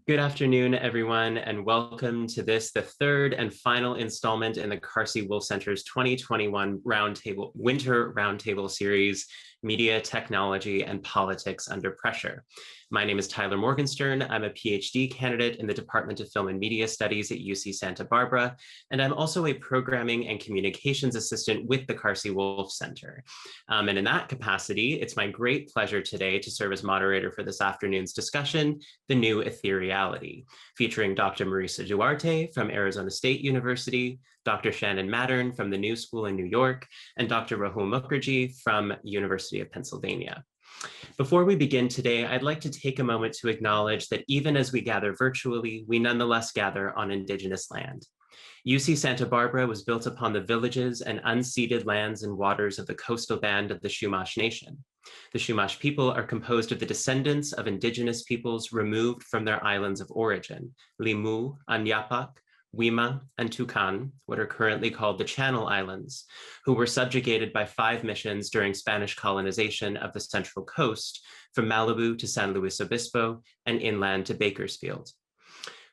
Good afternoon, everyone, and welcome to the third and final installment in the Carsey-Wolf Center's 2021 Winter Roundtable series, Media, Technology, and Politics Under Pressure. My name is Tyler Morgenstern. I'm a PhD candidate in the Department of Film and Media Studies at UC Santa Barbara, and I'm also a programming and communications assistant with the Carsey-Wolf Center. And in that capacity, it's my great pleasure today to serve as moderator for this afternoon's discussion, The New Ethereality, featuring Dr. Marisa Duarte from Arizona State University, Dr. Shannon Mattern from the New School in New York, and Dr. Rahil Mukherjee from University of Pennsylvania. Before we begin today, I'd like to take a moment to acknowledge that even as we gather virtually, we nonetheless gather on Indigenous land. UC Santa Barbara was built upon the villages and unceded lands and waters of the coastal band of the Chumash Nation. The Chumash people are composed of the descendants of Indigenous peoples removed from their islands of origin, Limu, Anyapak, Wima, and Tucan, what are currently called the Channel Islands, who were subjugated by 5 missions during Spanish colonization of the Central Coast from Malibu to San Luis Obispo and inland to Bakersfield.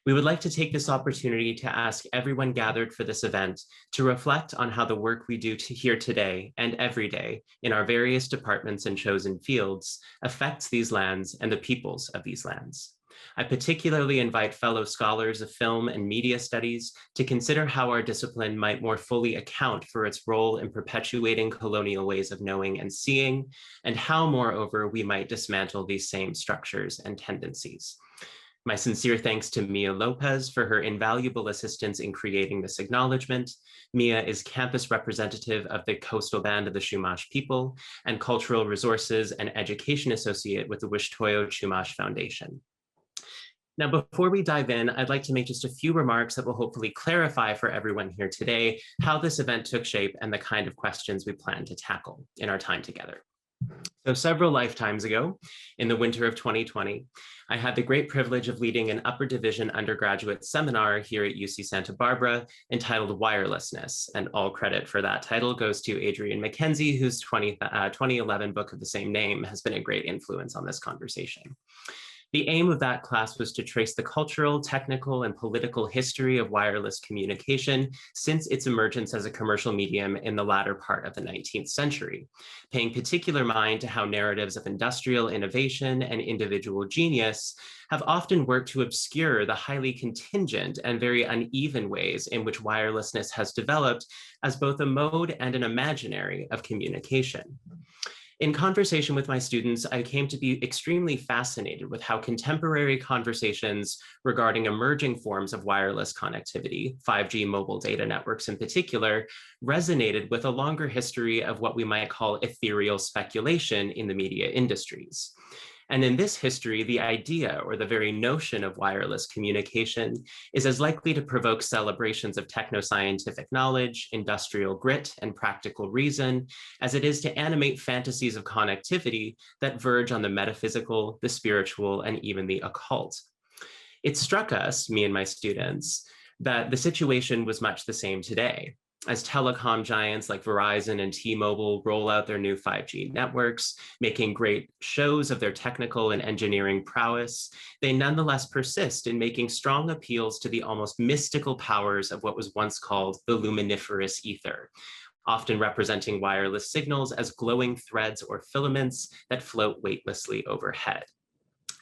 We would like to take this opportunity to ask everyone gathered for this event to reflect on how the work we do here today and every day in our various departments and chosen fields affects these lands and the peoples of these lands. I particularly invite fellow scholars of film and media studies to consider how our discipline might more fully account for its role in perpetuating colonial ways of knowing and seeing, and how, moreover, we might dismantle these same structures and tendencies. My sincere thanks to Mia Lopez for her invaluable assistance in creating this acknowledgement. Mia is campus representative of the Coastal Band of the Chumash people and Cultural Resources and Education Associate with the Wishtoyo Chumash Foundation. Now, before we dive in, I'd like to make just a few remarks that will hopefully clarify for everyone here today how this event took shape and the kind of questions we plan to tackle in our time together. So several lifetimes ago, in the winter of 2020, I had the great privilege of leading an upper division undergraduate seminar here at UC Santa Barbara entitled Wirelessness, and all credit for that title goes to Adrienne McKenzie, whose 2011 book of the same name has been a great influence on this conversation. The aim of that class was to trace the cultural, technical, and political history of wireless communication since its emergence as a commercial medium in the latter part of the 19th century, paying particular mind to how narratives of industrial innovation and individual genius have often worked to obscure the highly contingent and very uneven ways in which wirelessness has developed as both a mode and an imaginary of communication. In conversation with my students, I came to be extremely fascinated with how contemporary conversations regarding emerging forms of wireless connectivity, 5G mobile data networks in particular, resonated with a longer history of what we might call ethereal speculation in the media industries. And in this history, the idea or the very notion of wireless communication is as likely to provoke celebrations of technoscientific knowledge, industrial grit, and practical reason as it is to animate fantasies of connectivity that verge on the metaphysical, the spiritual, and even the occult. It struck us, me and my students, that the situation was much the same today. As telecom giants like Verizon and T-Mobile roll out their new 5G networks, making great shows of their technical and engineering prowess, they nonetheless persist in making strong appeals to the almost mystical powers of what was once called the luminiferous ether, often representing wireless signals as glowing threads or filaments that float weightlessly overhead.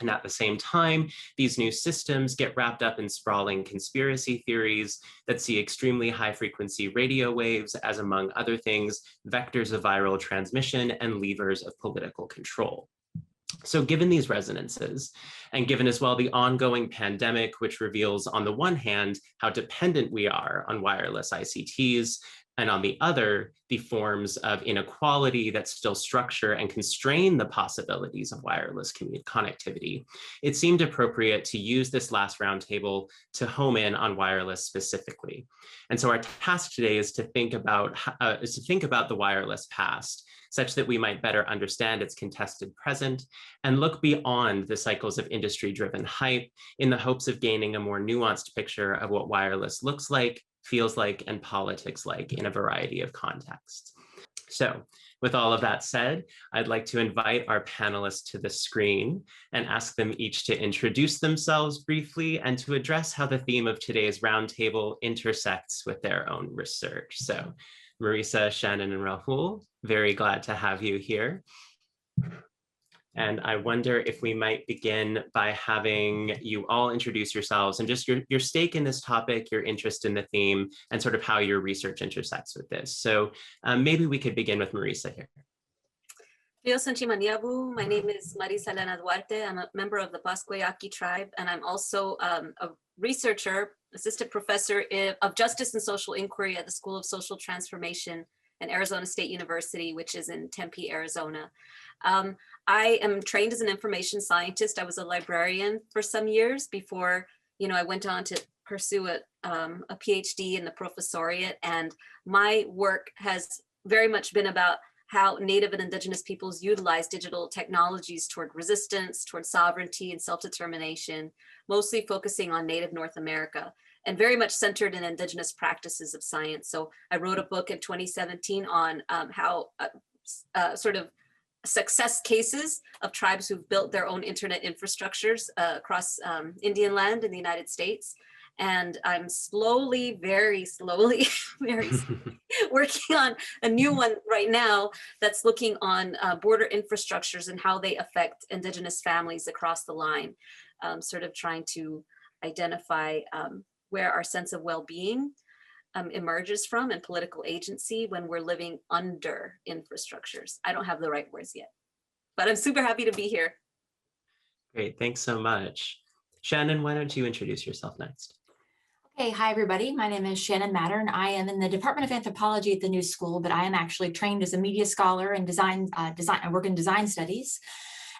And at the same time, these new systems get wrapped up in sprawling conspiracy theories that see extremely high frequency radio waves as, among other things, vectors of viral transmission and levers of political control. So given these resonances, and given as well the ongoing pandemic, which reveals on the one hand how dependent we are on wireless ICTs, and on the other, the forms of inequality that still structure and constrain the possibilities of wireless connectivity, it seemed appropriate to use this last roundtable to home in on wireless specifically. And so our task today is to think about the wireless past, such that we might better understand its contested present and look beyond the cycles of industry-driven hype in the hopes of gaining a more nuanced picture of what wireless looks like, feels like, and politics like in a variety of contexts. So with all of that said, I'd like to invite our panelists to the screen and ask them each to introduce themselves briefly and to address how the theme of today's roundtable intersects with their own research. So Marisa, Shannon, and Rahul, very glad to have you here. And I wonder if we might begin by having you all introduce yourselves and just your stake in this topic, your interest in the theme, and sort of how your research intersects with this. So maybe we could begin with Marisa here. My name is Marisa Duarte. I'm a member of the Pascua-Yaqui tribe, and I'm also a researcher, assistant professor of justice and social inquiry at the School of Social Transformation at Arizona State University, which is in Tempe, Arizona. I am trained as an information scientist. I was a librarian for some years before, I went on to pursue a PhD in the professoriate. And my work has very much been about how Native and Indigenous peoples utilize digital technologies toward resistance, toward sovereignty and self-determination, mostly focusing on Native North America, and very much centered in Indigenous practices of science. So I wrote a book in 2017 on how sort of success cases of tribes who've built their own internet infrastructures across Indian land in the United States. And I'm slowly, very slowly, working on a new one right now that's looking on border infrastructures and how they affect Indigenous families across the line, sort of trying to identify where our sense of well-being emerges from and political agency when we're living under infrastructures. I don't have the right words yet, but I'm super happy to be here. Great, thanks so much. Shannon, why don't you introduce yourself next? Hey, hi everybody. My name is Shannon Mattern. I am in the Department of Anthropology at the New School, but I am actually trained as a media scholar and I work in design studies.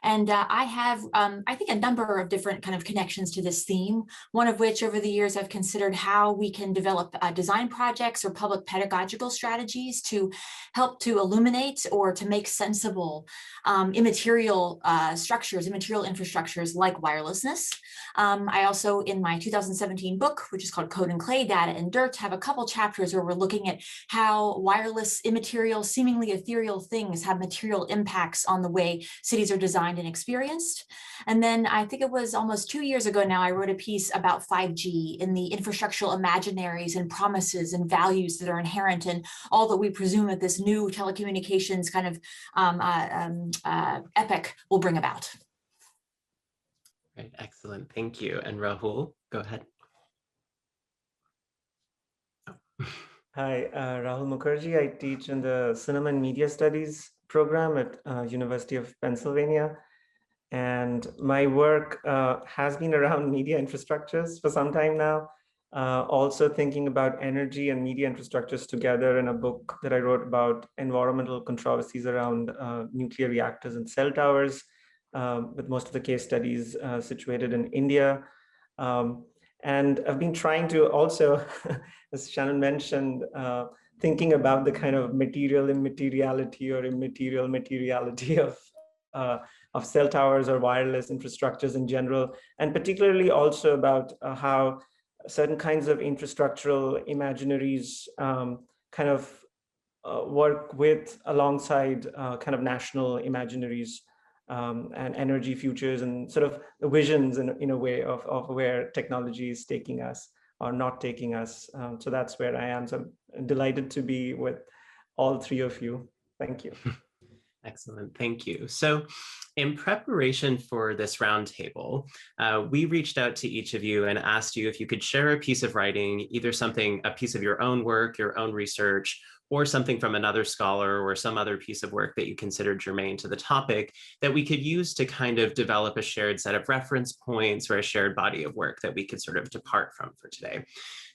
And I have, I think, a number of different kind of connections to this theme, one of which over the years I've considered how we can develop design projects or public pedagogical strategies to help to illuminate or to make sensible immaterial structures, immaterial infrastructures like wirelessness. I also, in my 2017 book, which is called Code and Clay, Data and Dirt, have a couple chapters where we're looking at how wireless, immaterial, seemingly ethereal things have material impacts on the way cities are designed and experienced. And then I think it was almost 2 years ago now, I wrote a piece about 5G in the infrastructural imaginaries and promises and values that are inherent in all that we presume that this new telecommunications kind of epic will bring about. Right, excellent, thank you. And Rahul, go ahead. Hi, Rahil Mukherjee. I teach in the Cinema and Media Studies program at University of Pennsylvania. And my work has been around media infrastructures for some time now. Also thinking about energy and media infrastructures together in a book that I wrote about environmental controversies around nuclear reactors and cell towers, with most of the case studies situated in India. And I've been trying to also, as Shannon mentioned, thinking about the kind of material immateriality or immaterial materiality of cell towers or wireless infrastructures in general, and particularly also about how certain kinds of infrastructural imaginaries kind of work with alongside kind of national imaginaries and energy futures and sort of the visions in a way of where technology is taking us or not taking us. So that's where I am. So I'm delighted to be with all three of you. Thank you. Excellent, thank you. So in preparation for this roundtable, we reached out to each of you and asked you if you could share a piece of writing, either a piece of your own work, your own research, or something from another scholar or some other piece of work that you considered germane to the topic that we could use to kind of develop a shared set of reference points or a shared body of work that we could sort of depart from for today.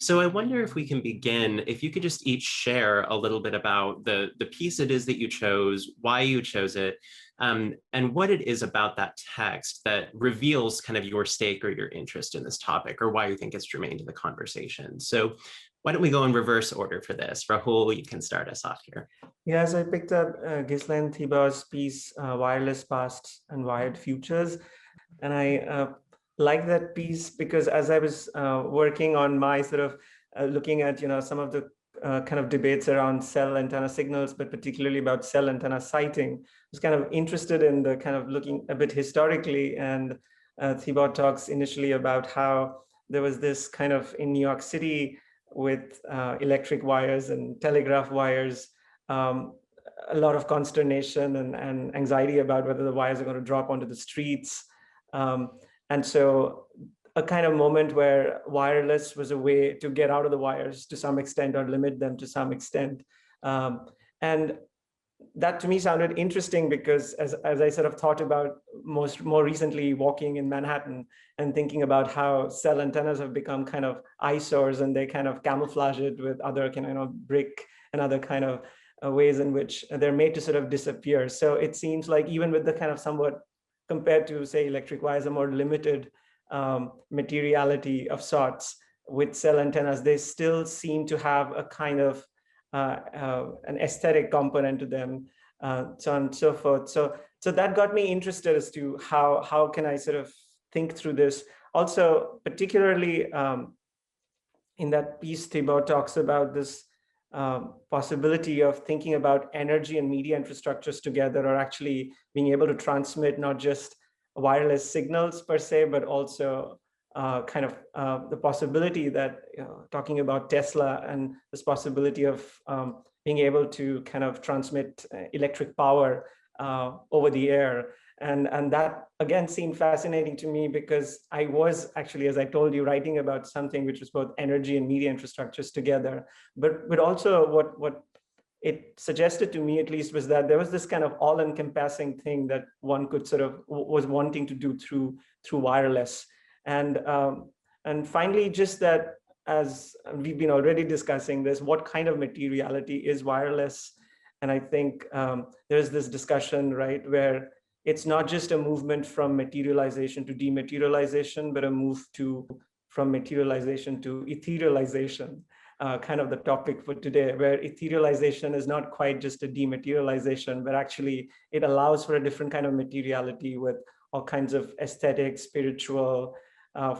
So I wonder if we can begin, if you could just each share a little bit about the piece it is that you chose, why you chose it, and what it is about that text that reveals kind of your stake or your interest in this topic or why you think it's germane to the conversation. So why don't we go in reverse order for this? Rahul, you can start us off here. Yes, I picked up Ghislaine Thibault's piece, Wireless Pasts and Wired Futures. And I like that piece because as I was working on my sort of looking at, some of the kind of debates around cell antenna signals, but particularly about cell antenna sighting. I was kind of interested in the kind of looking a bit historically, and Thibaut talks initially about how there was this kind of in New York City with electric wires and telegraph wires, a lot of consternation and anxiety about whether the wires are going to drop onto the streets. And so a kind of moment where wireless was a way to get out of the wires to some extent or limit them to some extent. And that to me sounded interesting because as I sort of thought about more recently walking in Manhattan and thinking about how cell antennas have become kind of eyesores and they kind of camouflage it with other kind of brick and other kind of ways in which they're made to sort of disappear. So it seems like even with the kind of somewhat compared to say electric wires, a more limited materiality of sorts with cell antennas, they still seem to have a kind of an aesthetic component to them, so on and so forth. So that got me interested as to how can I sort of think through this. Also, particularly in that piece, Thibaut talks about this possibility of thinking about energy and media infrastructures together, or actually being able to transmit not just wireless signals per se, but also kind of the possibility that, talking about Tesla and this possibility of being able to kind of transmit electric power over the air. And that again seemed fascinating to me because I was actually, as I told you, writing about something which was both energy and media infrastructures together, but also what it suggested to me at least was that there was this kind of all-encompassing thing that one could sort of was wanting to do through wireless. And finally, just that, as we've been already discussing this, what kind of materiality is wireless? And I think there's this discussion, right, where it's not just a movement from materialization to dematerialization, but a move from materialization to etherealization, kind of the topic for today, where etherealization is not quite just a dematerialization, but actually it allows for a different kind of materiality with all kinds of aesthetic, spiritual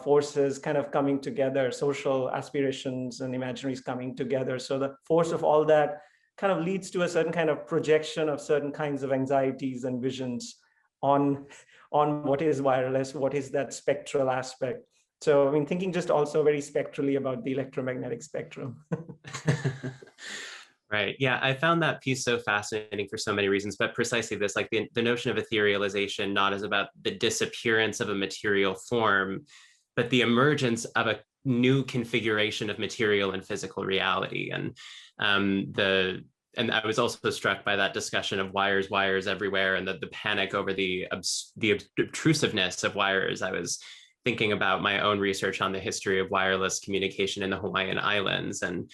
forces kind of coming together, social aspirations and imaginaries coming together. So the force of all that kind of leads to a certain kind of projection of certain kinds of anxieties and visions on what is wireless, what is that spectral aspect. So I mean, thinking just also very spectrally about the electromagnetic spectrum. Right. Yeah, I found that piece so fascinating for so many reasons, but precisely this, like the notion of etherealization, not as about the disappearance of a material form, but the emergence of a new configuration of material and physical reality. And I was also struck by that discussion of wires everywhere, and the panic over the obtrusiveness of wires. I was thinking about my own research on the history of wireless communication in the Hawaiian Islands, and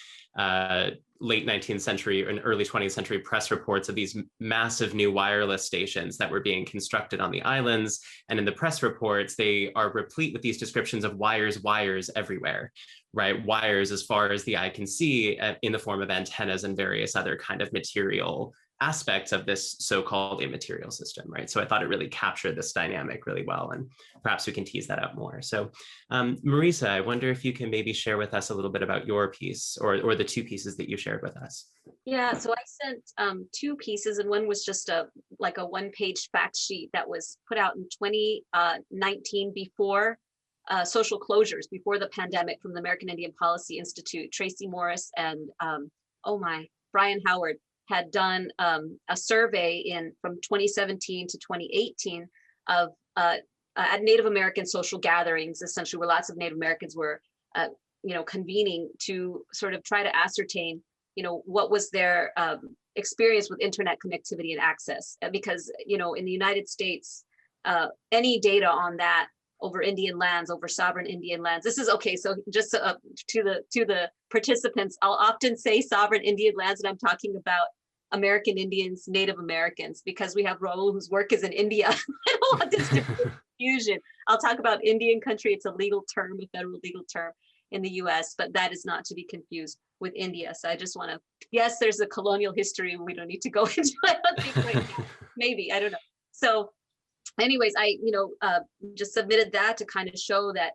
late 19th century and early 20th century press reports of these massive new wireless stations that were being constructed on the islands. And in the press reports, they are replete with these descriptions of wires everywhere, right? Wires as far as the eye can see in the form of antennas and various other kind of material aspects of this so-called immaterial system, right? So I thought it really captured this dynamic really well, and perhaps we can tease that out more. So Marisa, I wonder if you can maybe share with us a little bit about your piece or the two pieces that you shared with us. Yeah, so I sent two pieces, and one was just a one-page fact sheet that was put out in 2019 before social closures, before the pandemic, from the American Indian Policy Institute. Tracy Morris and Brian Howard had done a survey from 2017 to 2018 of at Native American social gatherings, essentially, where lots of Native Americans were, convening to sort of try to ascertain, what was their experience with internet connectivity and access. Because, in the United States, any data on that over Indian lands, over sovereign Indian lands. This is okay. So just to the participants, I'll often say sovereign Indian lands, and I'm talking about American Indians, Native Americans, because we have Rahul, whose work is in India. I don't want this to be confusion. I'll talk about Indian country. It's a legal term, a federal legal term in the US, but that is not to be confused with India. So I just want to, yes, there's a colonial history, and we don't need to go into it. I think right now. Maybe, I don't know. So anyways, I just submitted that to kind of show that,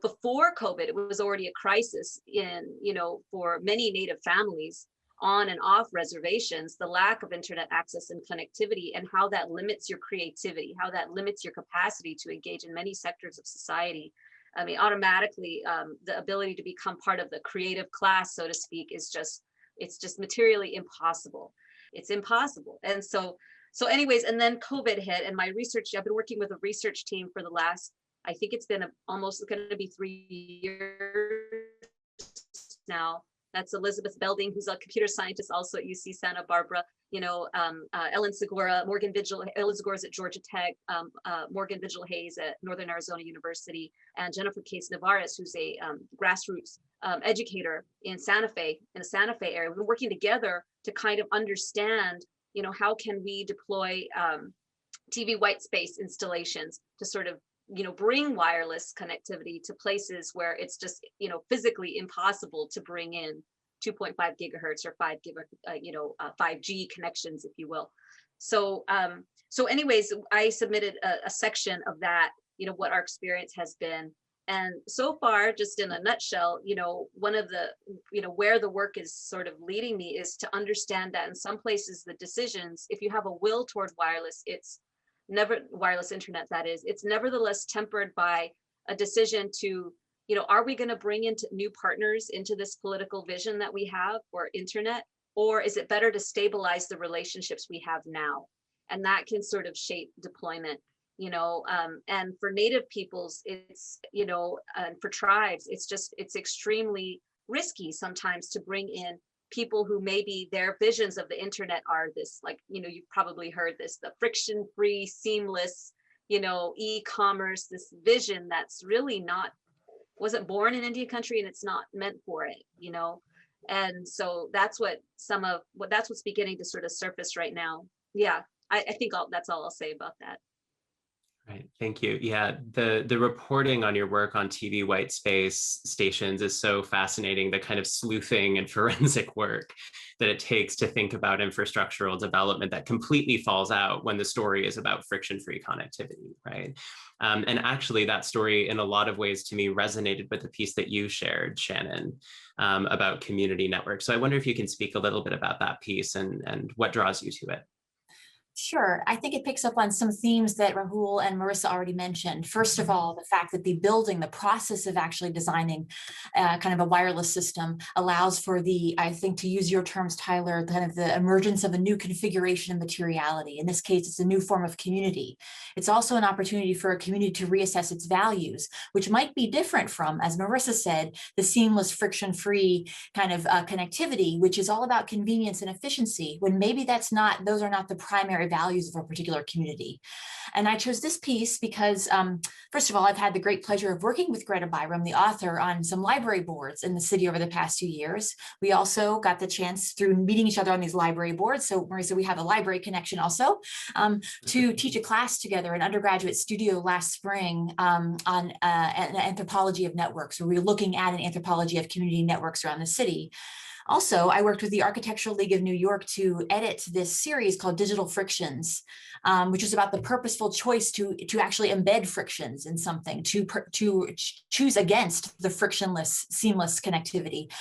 before COVID, it was already a crisis for many Native families on and off reservations, the lack of internet access and connectivity, and how that limits your creativity, how that limits your capacity to engage in many sectors of society. I mean, automatically, the ability to become part of the creative class, so to speak, it's just materially impossible. It's impossible. And so anyways, and then COVID hit, and my research, I've been working with a research team for the last, I think it's been almost going to be 3 years now. That's Elizabeth Belding, who's a computer scientist also at UC Santa Barbara, Ellen Segura, Ellen Segura's at Georgia Tech, Morgan Vigil-Hayes at Northern Arizona University, and Jennifer Case Navarez, who's a grassroots educator in the Santa Fe area. We've been working together to kind of understand, how can we deploy TV white space installations to sort of bring wireless connectivity to places where it's just, physically impossible to bring in 2.5 gigahertz or 5G connections, if you will. So anyways, I submitted a section of that, what our experience has been. And so far, just in a nutshell, one of the, where the work is sort of leading me is to understand that in some places, the decisions, if you have a will toward wireless, wireless internet, that is, it's nevertheless tempered by a decision to, are we going to bring into new partners into this political vision that we have for internet, or is it better to stabilize the relationships we have now? And that can sort of shape deployment, and for Native peoples, it's, and for tribes, it's extremely risky sometimes to bring in people who maybe their visions of the internet are this, like, you've probably heard this, the friction-free, seamless, e-commerce, this vision that's really wasn't born in Indian country, and it's not meant for it, And so that's that's what's beginning to sort of surface right now. Yeah, I think that's all I'll say about that. Right, thank you. Yeah, the reporting on your work on TV white space stations is so fascinating, the kind of sleuthing and forensic work that it takes to think about infrastructural development that completely falls out when the story is about friction-free connectivity, right? And actually that story in a lot of ways to me resonated with the piece that you shared, Shannon, about community networks. So I wonder if you can speak a little bit about that piece and what draws you to it. Sure. I think it picks up on some themes that Rahul and Marisa already mentioned. First of all, the fact that the process of actually designing kind of a wireless system allows for I think to use your terms, Tyler, kind of the emergence of a new configuration of materiality. In this case, it's a new form of community. It's also an opportunity for a community to reassess its values, which might be different from, as Marisa said, the seamless, friction-free kind of connectivity, which is all about convenience and efficiency, when maybe those are not the primary values of a particular community. And I chose this piece because, first of all, I've had the great pleasure of working with Greta Byram, the author, on some library boards in the city over the past 2 years. We also got the chance through meeting each other on these library boards. So Marisa, we have a library connection also, to teach a class together, an undergraduate studio last spring on an anthropology of networks, where we were looking at an anthropology of community networks around the city. Also, I worked with the Architectural League of New York to edit this series called Digital Frictions, which is about the purposeful choice to actually embed frictions in something, to choose against the frictionless, seamless connectivity.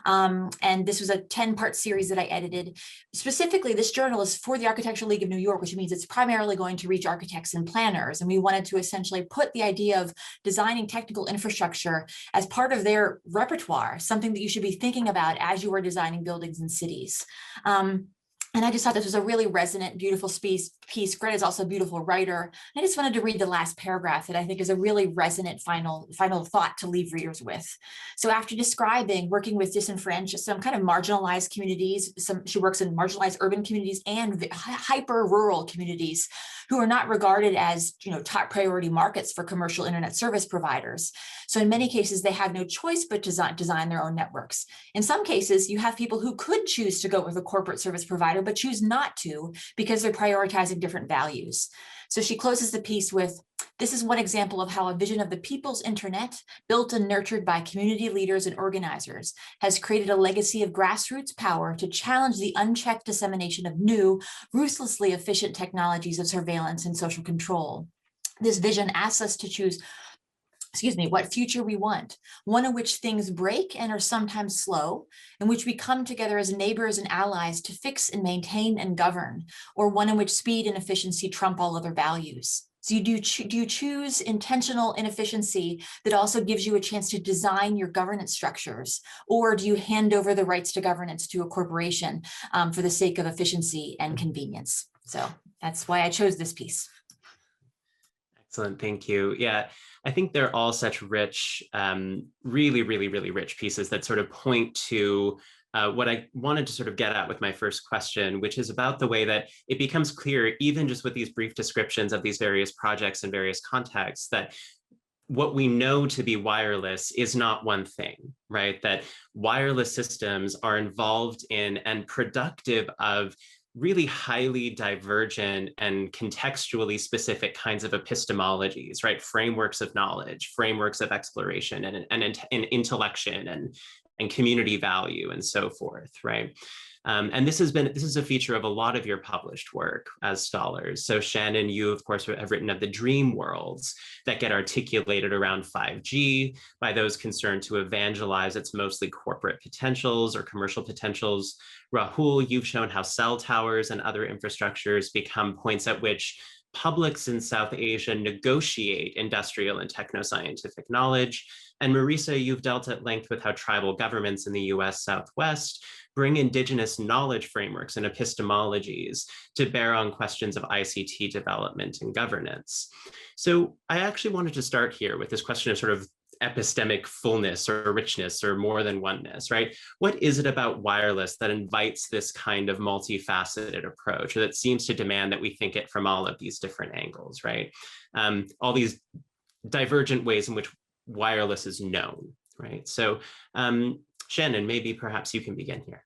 And this was a 10-part series that I edited. Specifically, this journal is for the Architectural League of New York, which means it's primarily going to reach architects and planners. And we wanted to essentially put the idea of designing technical infrastructure as part of their repertoire, something that you should be thinking about as you are designing buildings and cities. And I just thought this was a really resonant, beautiful piece. Greta is also a beautiful writer. I just wanted to read the last paragraph that I think is a really resonant final thought to leave readers with. So after describing working with disenfranchised, some kind of marginalized communities, she works in marginalized urban communities and hyper-rural communities who are not regarded as top priority markets for commercial internet service providers. So in many cases, they have no choice but to design their own networks. In some cases, you have people who could choose to go with a corporate service provider, but choose not to because they're prioritizing different values. So she closes the piece with, this is one example of how a vision of the people's internet, built and nurtured by community leaders and organizers, has created a legacy of grassroots power to challenge the unchecked dissemination of new, ruthlessly efficient technologies of surveillance and social control. This vision asks us to choose what future we want, one in which things break and are sometimes slow, in which we come together as neighbors and allies to fix and maintain and govern, or one in which speed and efficiency trump all other values. So do you choose intentional inefficiency that also gives you a chance to design your governance structures, or do you hand over the rights to governance to a corporation for the sake of efficiency and convenience? So that's why I chose this piece. Excellent, thank you. Yeah, I think they're all such rich, really, really, really rich pieces that sort of point to what I wanted to sort of get at with my first question, which is about the way that it becomes clear, even just with these brief descriptions of these various projects and various contexts, that what we know to be wireless is not one thing, right? That wireless systems are involved in and productive of really highly divergent and contextually specific kinds of epistemologies, right? Frameworks of knowledge, frameworks of exploration and intellection and community value and so forth, right? And this is a feature of a lot of your published work as scholars. So Shannon, you of course have written of the dream worlds that get articulated around 5G by those concerned to evangelize its mostly corporate potentials or commercial potentials. Rahul, you've shown how cell towers and other infrastructures become points at which publics in South Asia negotiate industrial and techno-scientific knowledge. And Marisa, you've dealt at length with how tribal governments in the US Southwest bring indigenous knowledge frameworks and epistemologies to bear on questions of ICT development and governance. So I actually wanted to start here with this question of sort of epistemic fullness or richness or more than oneness, right? What is it about wireless that invites this kind of multifaceted approach, or that seems to demand that we think it from all of these different angles, right? All these divergent ways in which wireless is known, right? So Shannon, maybe perhaps you can begin here.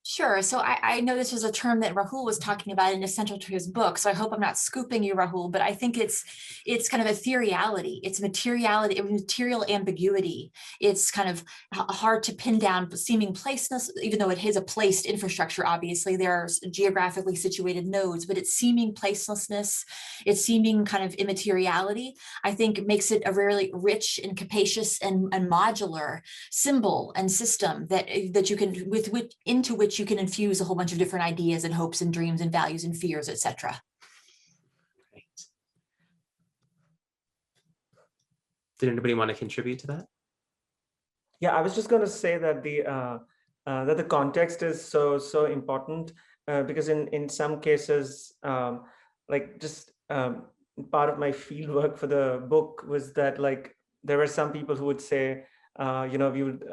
Sure. So I know this was a term that Rahul was talking about and is central to his book. So I hope I'm not scooping you, Rahul, but I think it's kind of ethereality. It's materiality, material ambiguity. It's kind of hard to pin down seeming placeness, even though it is a placed infrastructure. Obviously, there are geographically situated nodes, but it's seeming placelessness, it's seeming kind of immateriality, I think makes it a really rich and capacious and modular symbol and system that you can into which you can infuse a whole bunch of different ideas and hopes and dreams and values and fears, etc. Right. Did anybody want to contribute to that? Yeah, I was just going to say that the context is so important because in some cases, like just part of my field work for the book was that like there were some people who would say, we would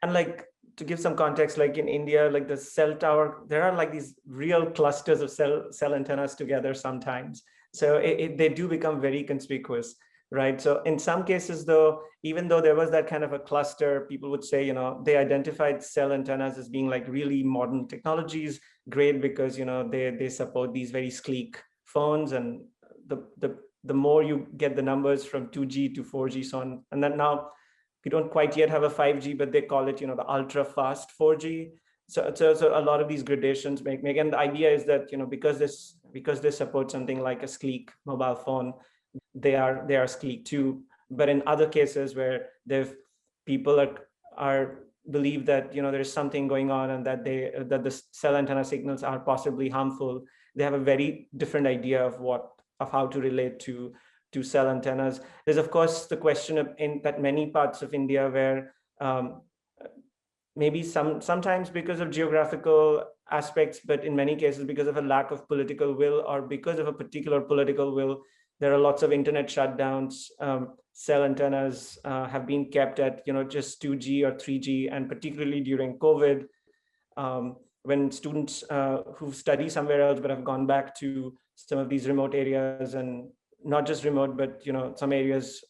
and like. To give some context, like in India, like the cell tower, there are like these real clusters of cell antennas together sometimes. So they do become very conspicuous, right? So in some cases, though, even though there was that kind of a cluster, people would say, they identified cell antennas as being like really modern technologies, great because, they support these very sleek phones, and the more you get the numbers from 2G to 4G, so on, and then now, we don't quite yet have a 5G, but they call it, the ultra fast 4G. So a lot of these gradations make, and the idea is that, because they support something like a sleek mobile phone, they are sleek too. But in other cases where people are believe that, there's something going on and that the cell antenna signals are possibly harmful, they have a very different idea of how to relate to cell antennas. There's of course the question of in that many parts of India where maybe sometimes because of geographical aspects, but in many cases because of a lack of political will or because of a particular political will, there are lots of internet shutdowns. Cell antennas have been kept at just 2G or 3G, and particularly during COVID, when students who study somewhere else but have gone back to some of these remote areas, and not just remote, but some areas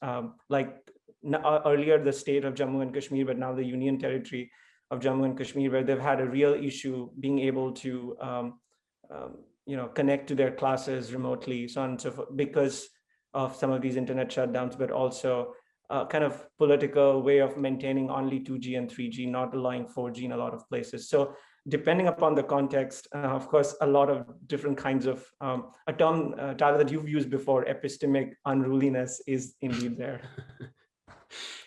like earlier the state of Jammu and Kashmir, but now the Union Territory of Jammu and Kashmir, where they've had a real issue being able to connect to their classes remotely, so on and so forth, because of some of these internet shutdowns, but also kind of political way of maintaining only 2G and 3G, not allowing 4G in a lot of places. So depending upon the context, of course, a lot of different kinds of, a term, Tyler, that you've used before, epistemic unruliness is indeed there.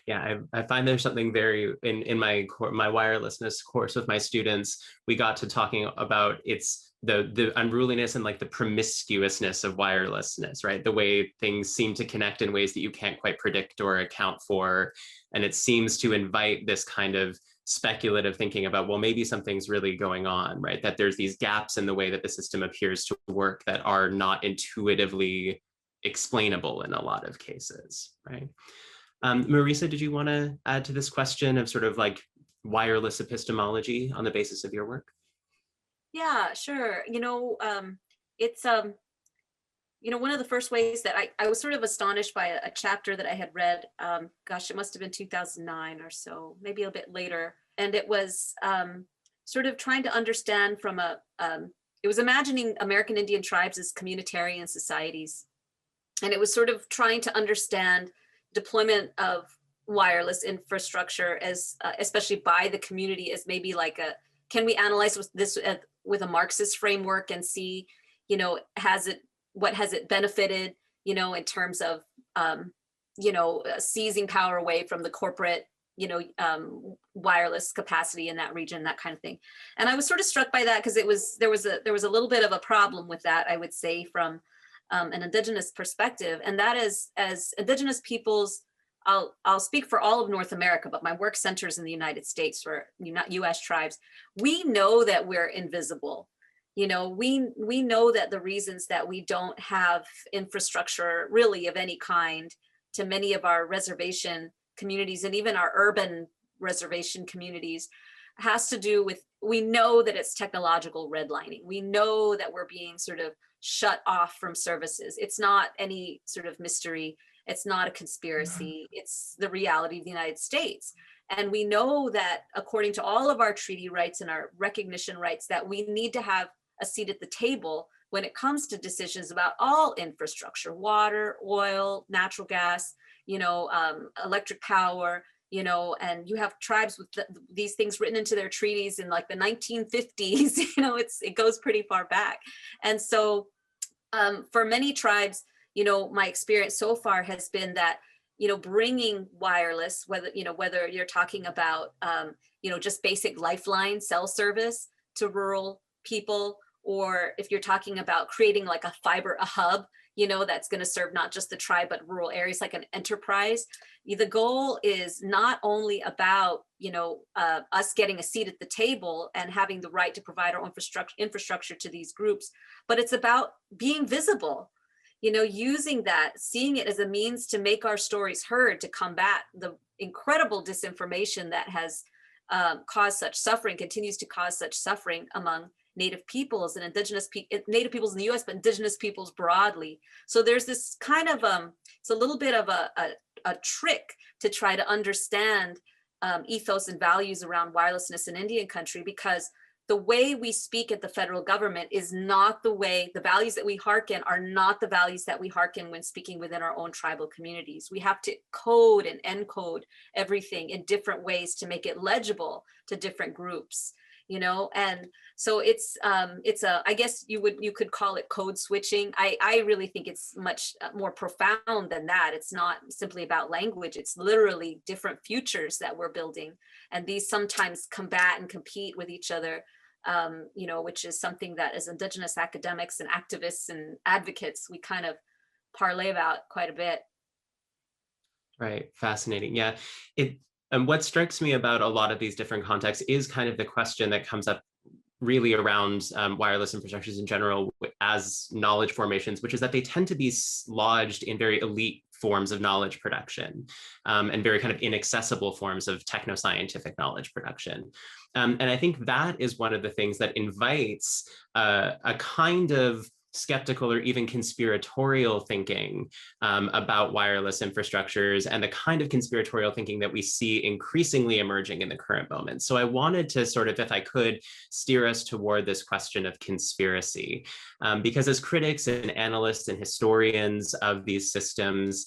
Yeah, I find there's something very, in my wirelessness course with my students, we got to talking about the unruliness and like the promiscuousness of wirelessness, right? The way things seem to connect in ways that you can't quite predict or account for. And it seems to invite this kind of speculative thinking about, well, maybe something's really going on, right? That there's these gaps in the way that the system appears to work that are not intuitively explainable in a lot of cases, right? Marisa, did you want to add to this question of sort of like wireless epistemology on the basis of your work? Yeah, sure. It's one of the first ways that I was sort of astonished by a chapter that I had read. Gosh, it must have been 2009 or so, maybe a bit later. And it was sort of trying to understand from it was imagining American Indian tribes as communitarian societies. And it was sort of trying to understand deployment of wireless infrastructure as, especially by the community, as maybe like can we analyze this with a Marxist framework and see, what has it benefited, in terms of, seizing power away from the corporate, wireless capacity in that region, that kind of thing. And I was sort of struck by that because there was a little bit of a problem with that, I would say, from an Indigenous perspective. And that is, as Indigenous peoples, I'll speak for all of North America, but my work centers in the United States for US tribes. We know that we're invisible. We know that the reasons that we don't have infrastructure really of any kind to many of our reservation communities and even our urban reservation communities has to do with, we know that it's technological redlining. We know that we're being sort of shut off from services. It's not any sort of mystery. It's not a conspiracy. It's the reality of the United States. And we know that according to all of our treaty rights and our recognition rights, that we need to have a seat at the table when it comes to decisions about all infrastructure, water, oil, natural gas, electric power, and you have tribes with these things written into their treaties in like the 1950s, it goes pretty far back. And so for many tribes, my experience so far has been that, bringing wireless, whether you're talking about, just basic lifeline cell service to rural people, or if you're talking about creating like a hub, that's going to serve not just the tribe, but rural areas, like an enterprise. The goal is not only about, us getting a seat at the table and having the right to provide our own infrastructure to these groups, but it's about being visible, using that, seeing it as a means to make our stories heard, to combat the incredible disinformation that has caused such suffering, continues to cause such suffering among Native peoples and Native peoples in the US, but Indigenous peoples broadly. So there's this kind of, it's a little bit of a trick to try to understand ethos and values around wirelessness in Indian country, because the way we speak at the federal government is not the way, the values that we hearken are not the values that we hearken when speaking within our own tribal communities. We have to code and encode everything in different ways to make it legible to different groups. And so it's I guess you could call it code switching. I really think it's much more profound than that. It's not simply about language. It's literally different futures that we're building. And these sometimes combat and compete with each other, which is something that as Indigenous academics and activists and advocates, we kind of parlay about quite a bit. Right, fascinating. Yeah, and what strikes me about a lot of these different contexts is kind of the question that comes up really around wireless infrastructures in general as knowledge formations, which is that they tend to be lodged in very elite forms of knowledge production and very kind of inaccessible forms of techno-scientific knowledge production. And I think that is one of the things that invites a kind of skeptical or even conspiratorial thinking about wireless infrastructures and the kind of conspiratorial thinking that we see increasingly emerging in the current moment. So I wanted to sort of, if I could, steer us toward this question of conspiracy, because as critics and analysts and historians of these systems,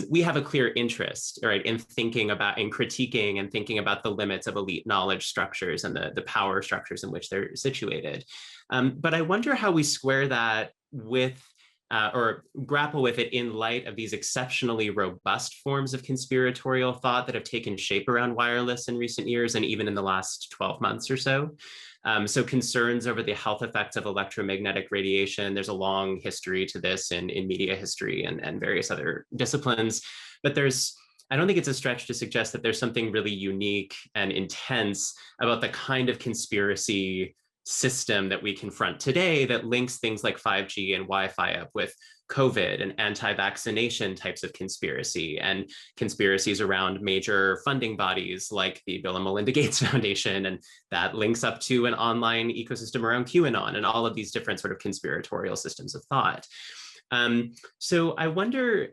we have a clear interest, right, in thinking about, in critiquing and thinking about the limits of elite knowledge structures and the power structures in which they're situated. But I wonder how we square that with or grapple with it in light of these exceptionally robust forms of conspiratorial thought that have taken shape around wireless in recent years and even in the last 12 months or so. So concerns over the health effects of electromagnetic radiation, there's a long history to this in media history and various other disciplines, but I don't think it's a stretch to suggest that there's something really unique and intense about the kind of conspiracy system that we confront today that links things like 5G and Wi-Fi up with COVID and anti-vaccination types of conspiracy and conspiracies around major funding bodies like the Bill and Melinda Gates Foundation, and that links up to an online ecosystem around QAnon and all of these different sort of conspiratorial systems of thought. So I wonder,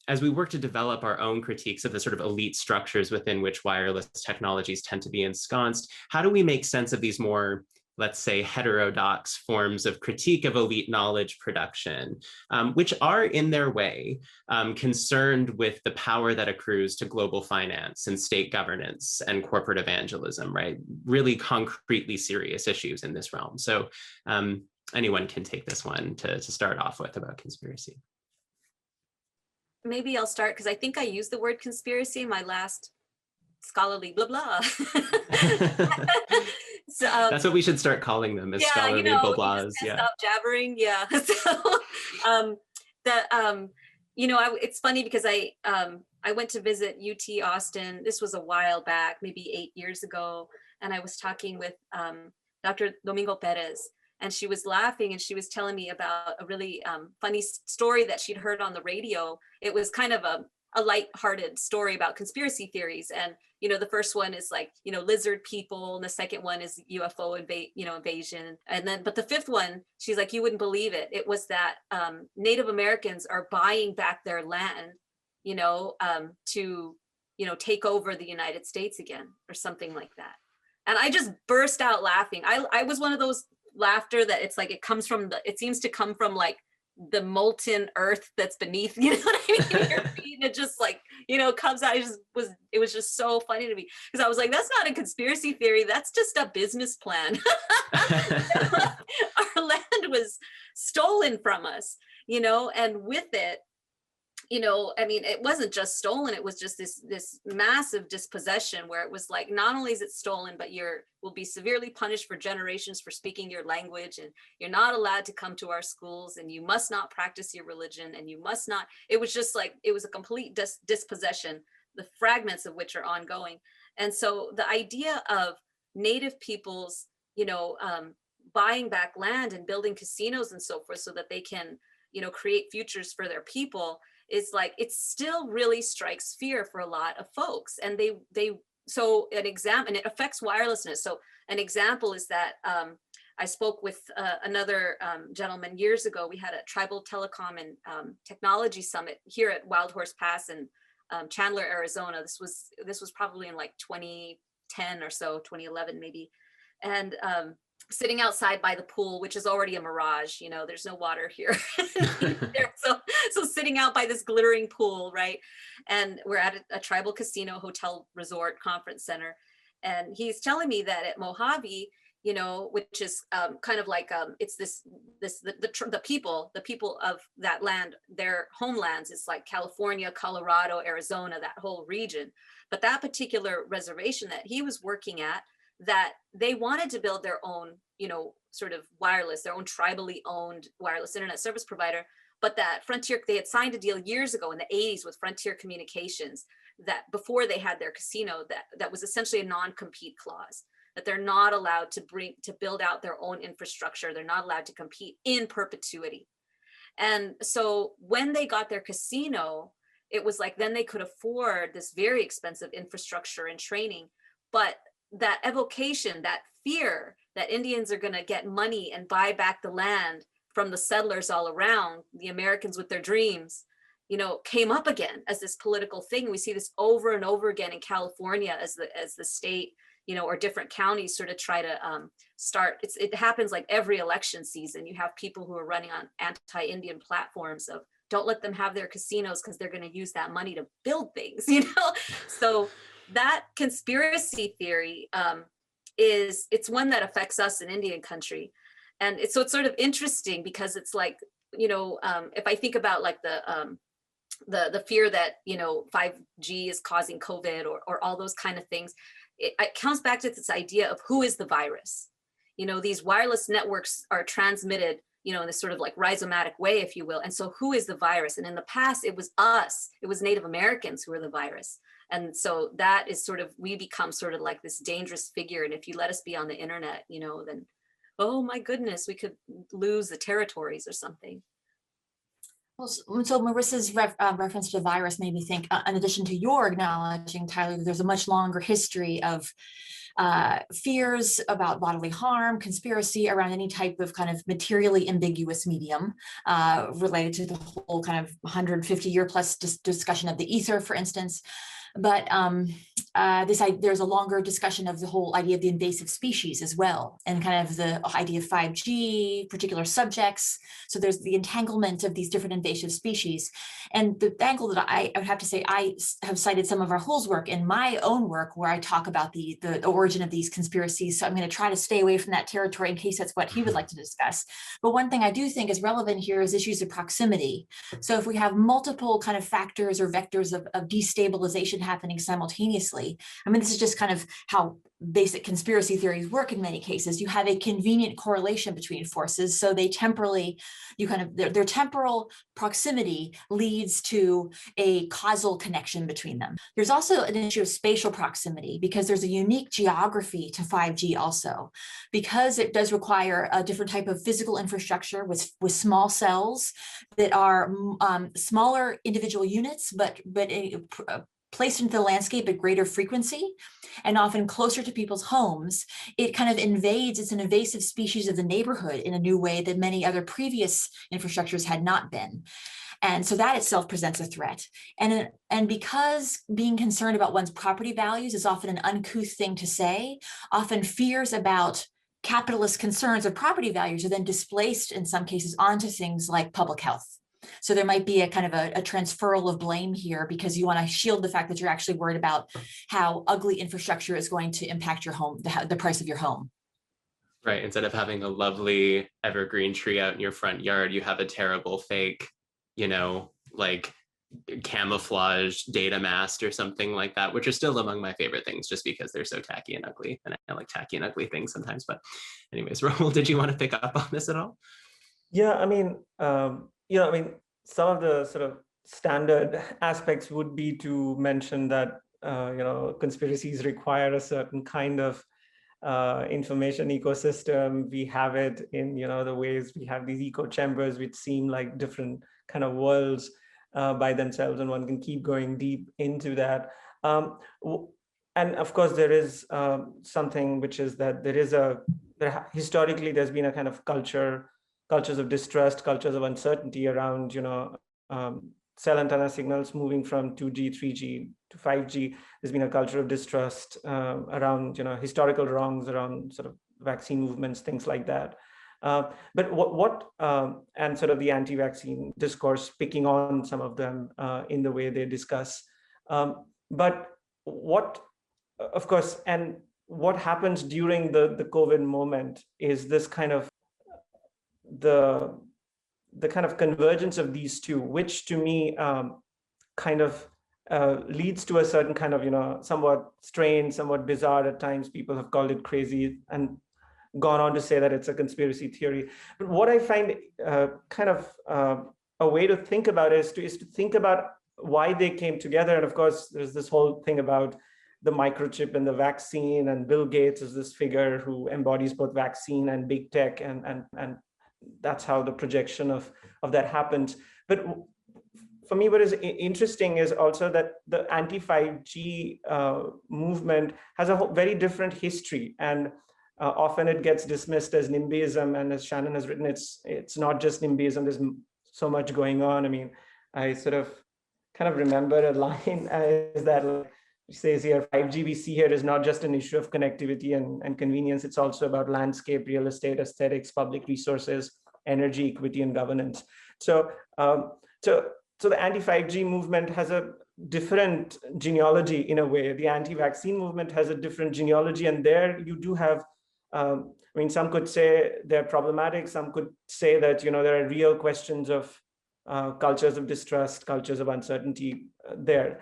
as we work to develop our own critiques of the sort of elite structures within which wireless technologies tend to be ensconced, how do we make sense of these more, let's say, heterodox forms of critique of elite knowledge production, which are in their way concerned with the power that accrues to global finance and state governance and corporate evangelism, right? Really concretely serious issues in this realm. So anyone can take this one to start off with about conspiracy. Maybe I'll start because I think I used the word conspiracy in my last scholarly blah blah. So, that's what we should start calling them, as scholarly blah blahs. Yeah, stop jabbering. Yeah. So it's funny because I went to visit UT Austin. This was a while back, maybe 8 years ago, and I was talking with Dr. Domingo Perez, and she was laughing and she was telling me about a really funny story that she'd heard on the radio. It was kind of a lighthearted story about conspiracy theories. And, the first one is like, lizard people. And the second one is UFO invasion. And then, but the fifth one, she's like, you wouldn't believe it. It was that Native Americans are buying back their land, to, take over the United States again or something like that. And I just burst out laughing. I was one of those laughter that it's like, it seems to come from like the molten earth that's beneath, you know what I mean, your feet, and it just like, comes out. It was just so funny to me because I was like, that's not a conspiracy theory, that's just a business plan. Our land was stolen from us, and with it, it wasn't just stolen, it was just this massive dispossession where it was like, not only is it stolen, but will be severely punished for generations for speaking your language, and you're not allowed to come to our schools, and you must not practice your religion, and you must not, it was just like, it was a complete dispossession, the fragments of which are ongoing. And so the idea of Native peoples, buying back land and building casinos and so forth so that they can, create futures for their people, is like, it still really strikes fear for a lot of folks. And so an example, and it affects wirelessness. So an example is that I spoke with another gentleman years ago. We had a tribal telecom and technology summit here at Wild Horse Pass in Chandler, Arizona. This was probably in like 2010 or so, 2011 maybe. And sitting outside by the pool, which is already a mirage, there's no water here. So sitting out by this glittering pool, right? And we're at a tribal casino, hotel, resort, conference center. And he's telling me that at Mojave, which is kind of like, it's the people of that land, their homelands is like California, Colorado, Arizona, that whole region. But that particular reservation that he was working at, that they wanted to build their own, sort of wireless, their own tribally owned wireless internet service provider. But that Frontier, they had signed a deal years ago in the 80s with Frontier Communications, that before they had their casino, that was essentially a non-compete clause, that they're not allowed to build out their own infrastructure. They're not allowed to compete in perpetuity. And so when they got their casino, it was like, then they could afford this very expensive infrastructure and training. But that evocation, that fear that Indians are going to get money and buy back the land from the settlers all around, the Americans with their dreams, came up again as this political thing. We see this over and over again in California as the state, or different counties sort of try to start. It happens like every election season. You have people who are running on anti-Indian platforms of don't let them have their casinos because they're going to use that money to build things, So that conspiracy theory it's one that affects us in Indian country. And it's sort of interesting because it's like, if I think about like the fear that 5G is causing COVID or all those kind of things, it comes back to this idea of who is the virus. These wireless networks are transmitted in this sort of like rhizomatic way, if you will. And so who is the virus? And in the past, it was us, it was Native Americans who were the virus. And so that is sort of, we become sort of like this dangerous figure. And if you let us be on the internet, then, oh my goodness, we could lose the territories or something. Well, so Marissa's reference to the virus made me think, in addition to your acknowledging, Tyler, there's a much longer history of fears about bodily harm, conspiracy around any type of kind of materially ambiguous medium related to the whole kind of 150-year plus discussion of the ether, for instance. But there's a longer discussion of the whole idea of the invasive species as well, and kind of the idea of 5G, particular subjects. So there's the entanglement of these different invasive species. And the angle that I would have to say, I have cited some of Rahul's work in my own work where I talk about the origin of these conspiracies. So I'm going to try to stay away from that territory in case that's what he would like to discuss. But one thing I do think is relevant here is issues of proximity. So if we have multiple kind of factors or vectors of destabilization happening simultaneously, I mean, this is just kind of how basic conspiracy theories work in many cases. You have a convenient correlation between forces. So they temporally, their temporal proximity leads to a causal connection between them. There's also an issue of spatial proximity because there's a unique geography to 5G also, because it does require a different type of physical infrastructure with small cells that are smaller individual units, but placed into the landscape at greater frequency and often closer to people's homes. It kind of invades, it's an invasive species of the neighborhood in a new way that many other previous infrastructures had not been. And so that itself presents a threat. And because being concerned about one's property values is often an uncouth thing to say, often fears about capitalist concerns of property values are then displaced in some cases onto things like public health. So there might be a kind of a transferal of blame here because you want to shield the fact that you're actually worried about how ugly infrastructure is going to impact your home, the price of your home. Right. Instead of having a lovely evergreen tree out in your front yard, you have a terrible fake, like camouflage data mast or something like that, which are still among my favorite things just because they're so tacky and ugly. And I like tacky and ugly things sometimes. But anyways, Rahul, did you want to pick up on this at all? Yeah, I mean, some of the sort of standard aspects would be to mention that, conspiracies require a certain kind of information ecosystem. We have it in, the ways we have these echo chambers, which seem like different kind of worlds by themselves, and one can keep going deep into that. And of course, there is something which is that historically, there's been a kind of cultures of distrust, cultures of uncertainty around, cell antenna signals moving from 2G, 3G to 5G. There's been a culture of distrust around, historical wrongs around sort of vaccine movements, things like that. But what and sort of the anti-vaccine discourse picking on some of them in the way they discuss. But what, of course, and what happens during the COVID moment is this kind of the kind of convergence of these two, which to me kind of leads to a certain kind of, somewhat strange, somewhat bizarre at times. People have called it crazy and gone on to say that it's a conspiracy theory. But what I find kind of a way to think about it is to think about why they came together. And of course, there's this whole thing about the microchip and the vaccine, and Bill Gates is this figure who embodies both vaccine and big tech, and that's how the projection of that happens. But for me, what is interesting is also that the anti-5G movement has a very different history, and often it gets dismissed as NIMBYism. And as Shannon has written, it's not just NIMBYism. There's so much going on. I mean, I sort of kind of remember a line is that it says here, 5G we see here is not just an issue of connectivity and convenience. It's also about landscape, real estate, aesthetics, public resources, energy, equity, and governance. So So the anti-5G movement has a different genealogy in a way. The anti-vaccine movement has a different genealogy, and there you do have, I mean, some could say they're problematic. Some could say that, you know, there are real questions of cultures of distrust, cultures of uncertainty there.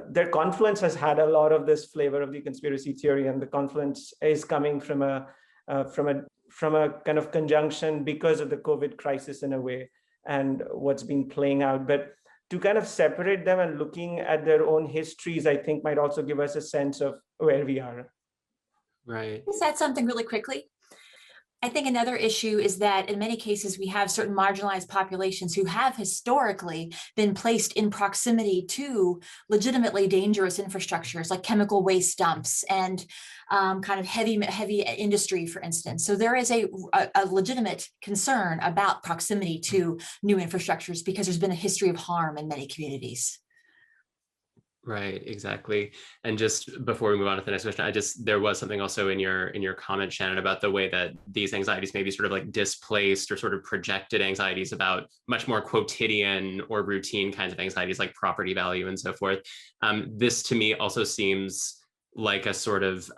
Their confluence has had a lot of this flavor of the conspiracy theory, and the confluence is coming from a kind of conjunction because of the COVID crisis in a way, and what's been playing out. But to kind of separate them and looking at their own histories, I think might also give us a sense of where we are. Right. Let's add something really quickly. I think another issue is that in many cases, we have certain marginalized populations who have historically been placed in proximity to legitimately dangerous infrastructures like chemical waste dumps and kind of heavy industry, for instance. So there is a legitimate concern about proximity to new infrastructures because there's been a history of harm in many communities. Right, exactly. And just before we move on to the next question, there was something also in your comment, Shannon, about the way that these anxieties may be sort of like displaced or sort of projected anxieties about much more quotidian or routine kinds of anxieties like property value and so forth. This to me also seems like a sort of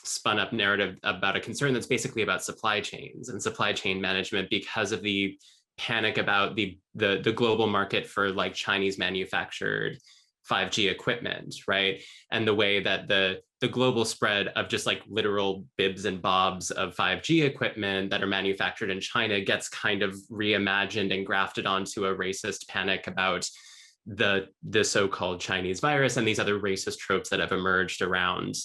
spun up narrative about a concern that's basically about supply chains and supply chain management because of the panic about the global market for like Chinese manufactured 5G equipment, right? And the way that the global spread of just like literal bibs and bobs of 5G equipment that are manufactured in China gets kind of reimagined and grafted onto a racist panic about the so-called Chinese virus and these other racist tropes that have emerged around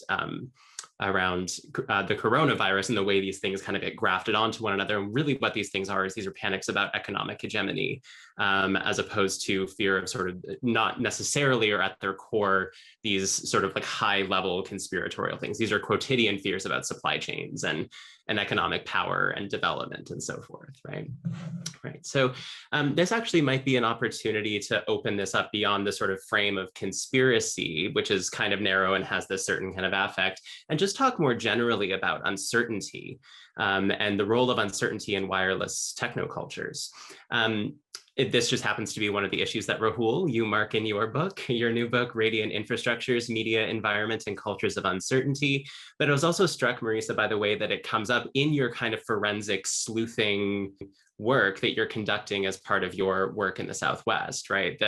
the coronavirus and the way these things kind of get grafted onto one another. And really what these things are is these are panics about economic hegemony, as opposed to fear of sort of not necessarily or at their core, these sort of like high level conspiratorial things. These are quotidian fears about supply chains and economic power and development and so forth, right? Right. So this actually might be an opportunity to open this up beyond the sort of frame of conspiracy, which is kind of narrow and has this certain kind of affect, and just talk more generally about uncertainty and the role of uncertainty in wireless technocultures. This just happens to be one of the issues that Rahul, you mark in your book, your new book, Radiant Infrastructures, Media, Environment, and Cultures of Uncertainty. But I was also struck, Marisa, by the way that it comes up in your kind of forensic sleuthing work that you're conducting as part of your work in the Southwest, right?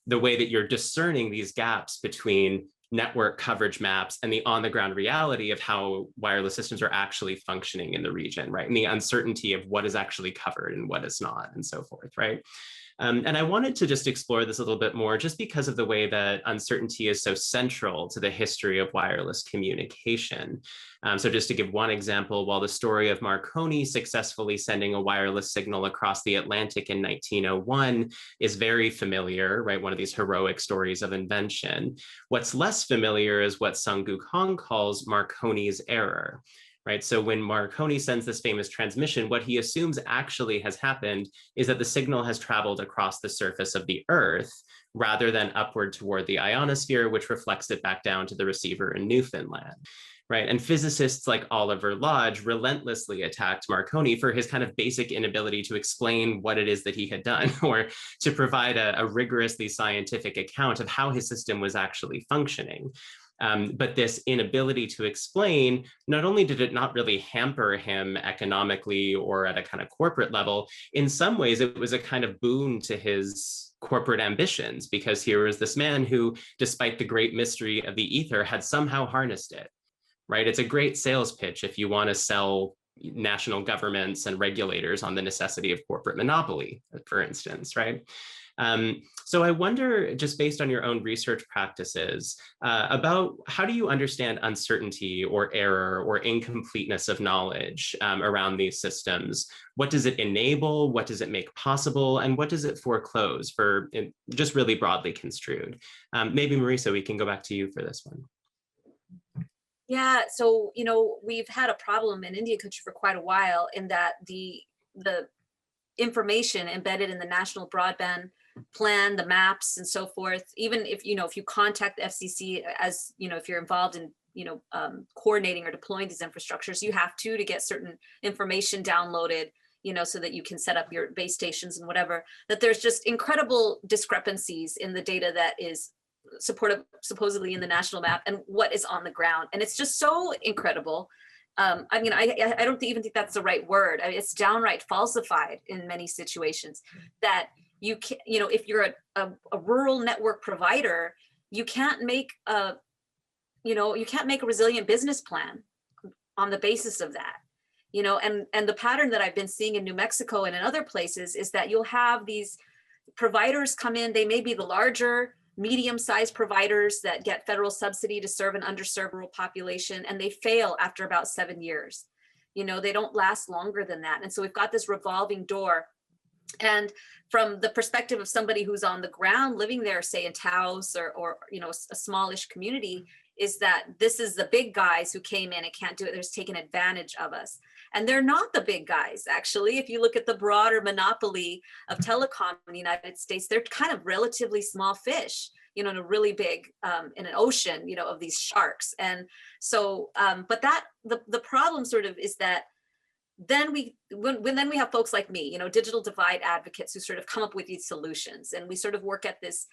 The way that you're discerning these gaps between network coverage maps and the on-the-ground reality of how wireless systems are actually functioning in the region, right? And the uncertainty of what is actually covered and what is not, and so forth, right? And I wanted to just explore this a little bit more just because of the way that uncertainty is so central to the history of wireless communication. So just to give one example, while the story of Marconi successfully sending a wireless signal across the Atlantic in 1901 is very familiar, right? One of these heroic stories of invention. What's less familiar is what Sung Guk Hong calls Marconi's error. Right? So when Marconi sends this famous transmission, what he assumes actually has happened is that the signal has traveled across the surface of the Earth rather than upward toward the ionosphere, which reflects it back down to the receiver in Newfoundland. Right? And physicists like Oliver Lodge relentlessly attacked Marconi for his kind of basic inability to explain what it is that he had done or to provide a rigorously scientific account of how his system was actually functioning. But this inability to explain, not only did it not really hamper him economically or at a kind of corporate level, in some ways it was a kind of boon to his corporate ambitions, because here was this man who, despite the great mystery of the ether, had somehow harnessed it, right? It's a great sales pitch if you want to sell national governments and regulators on the necessity of corporate monopoly, for instance, right? So I wonder, just based on your own research practices, about how do you understand uncertainty or error or incompleteness of knowledge around these systems? What does it enable? What does it make possible? And what does it foreclose, for just really broadly construed? Maybe Marisa, we can go back to you for this one. Yeah, so, you know, we've had a problem in Indian country for quite a while in that the information embedded in the national broadband plan, the maps and so forth, even if, you know, if you contact the FCC, as, you know, if you're involved in, you know, coordinating or deploying these infrastructures, you have to get certain information downloaded, so that you can set up your base stations and whatever, that there's just incredible discrepancies in the data that is supposedly in the national map and what is on the ground. And it's just so incredible. I don't even think that's the right word. I mean, it's downright falsified in many situations that you can, if you're a rural network provider, you can't make a resilient business plan on the basis of that. And the pattern that I've been seeing in New Mexico and in other places is that you'll have these providers come in, they may be the larger, medium-sized providers that get federal subsidy to serve an underserved rural population, and they fail after about 7 years. They don't last longer than that. And so we've got this revolving door. And from the perspective of somebody who's on the ground living there, say in Taos or a smallish community, is that this is the big guys who came in and can't do it. They're just taking advantage of us. And they're not the big guys, actually. If you look at the broader monopoly of telecom in the United States, they're kind of relatively small fish, in a really big, in an ocean, of these sharks. And so, but the problem sort of is that then we have folks like me, digital divide advocates who sort of come up with these solutions. And we sort of work at this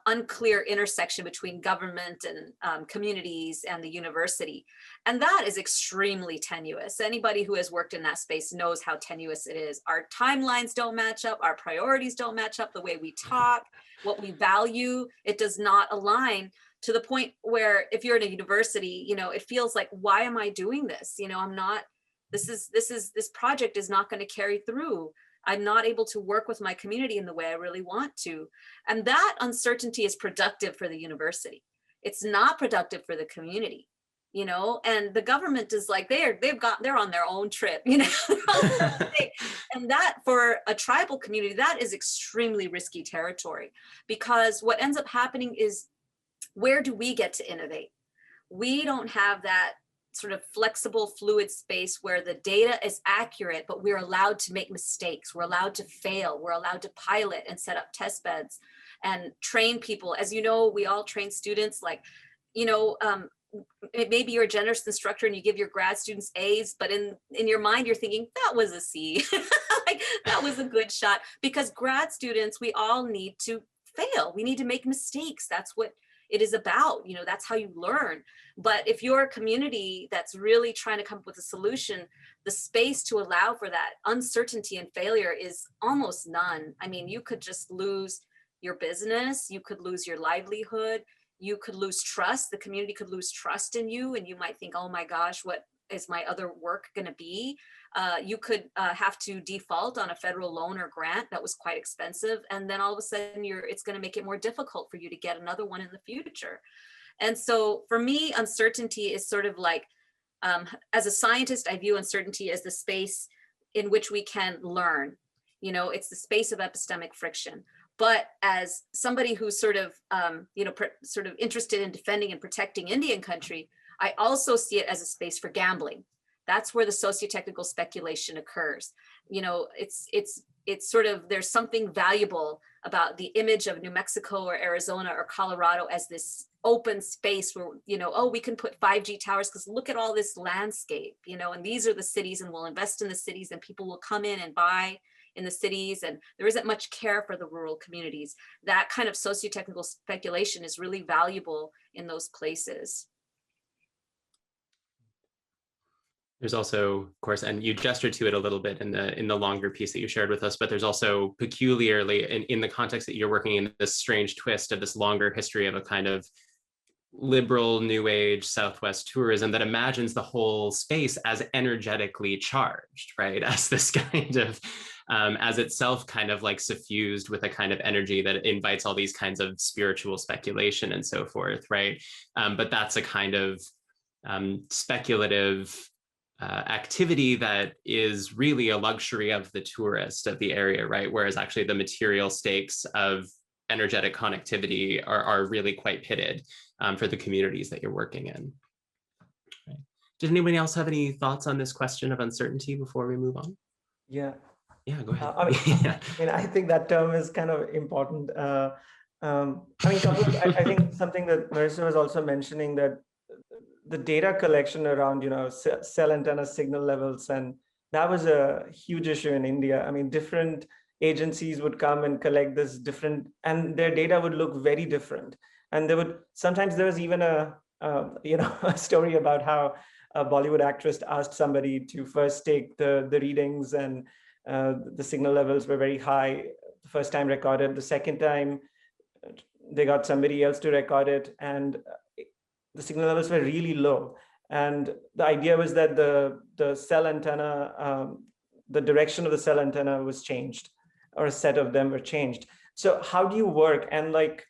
unclear intersection between government and communities and the university. And that is extremely tenuous. Anybody who has worked in that space knows how tenuous it is. Our timelines don't match up, our priorities don't match up, the way we talk, what we value, it does not align, to the point where if you're in a university, it feels like, why am I doing this? I'm not, this project is not going to carry through. I'm not able to work with my community in the way I really want to. And that uncertainty is productive for the university. It's not productive for the community, and the government is like, they're on their own trip, and that for a tribal community, that is extremely risky territory, because what ends up happening is, where do we get to innovate? We don't have that sort of flexible, fluid space where the data is accurate, but we're allowed to make mistakes. We're allowed to fail. We're allowed to pilot and set up test beds and train people. As you know, we all train students, like, maybe you're a generous instructor and you give your grad students A's, but in your mind, you're thinking, that was a C. Like, that was a good shot. Because grad students, we all need to fail. We need to make mistakes. That's what it is about. That's how you learn. But if you're a community that's really trying to come up with a solution, the space to allow for that uncertainty and failure is almost none. I mean, you could just lose your business, you could lose your livelihood, you could lose trust, the community could lose trust in you, and you might think, oh my gosh, what is my other work going to be? You could have to default on a federal loan or grant that was quite expensive, and then all of a sudden it's going to make it more difficult for you to get another one in the future. And so for me, uncertainty is sort of like, as a scientist, I view uncertainty as the space in which we can learn. It's the space of epistemic friction. But as somebody who's sort of, sort of interested in defending and protecting Indian country, I also see it as a space for gambling. That's where the socio-technical speculation occurs. It's sort of, there's something valuable about the image of New Mexico or Arizona or Colorado as this open space where, we can put 5G towers because look at all this landscape, and these are the cities, and we'll invest in the cities, and people will come in and buy in the cities, and there isn't much care for the rural communities. That kind of socio-technical speculation is really valuable in those places. There's also, of course, and you gestured to it a little bit in the longer piece that you shared with us, but there's also peculiarly in the context that you're working in this strange twist of this longer history of a kind of liberal new age Southwest tourism that imagines the whole space as energetically charged, right? As this kind of, as itself kind of like suffused with a kind of energy that invites all these kinds of spiritual speculation and so forth, right? But that's a kind of speculative activity that is really a luxury of the tourist of the area, right? Whereas actually the material stakes of energetic connectivity are really quite pitted for the communities that you're working in. Right. Did anybody else have any thoughts on this question of uncertainty before we move on? Yeah. Yeah, go ahead. I think that term is kind of important. I think something that Marisa was also mentioning, that the data collection around, cell antenna signal levels and that was a huge issue in India. I mean, different agencies would come and collect this different, and their data would look very different. And sometimes there was even a a story about how a Bollywood actress asked somebody to first take the readings, and the signal levels were very high the first time recorded. The second time, they got somebody else to record it, and the signal levels were really low. And the idea was that the cell antenna, the direction of the cell antenna was changed, or a set of them were changed. So how do you work? And like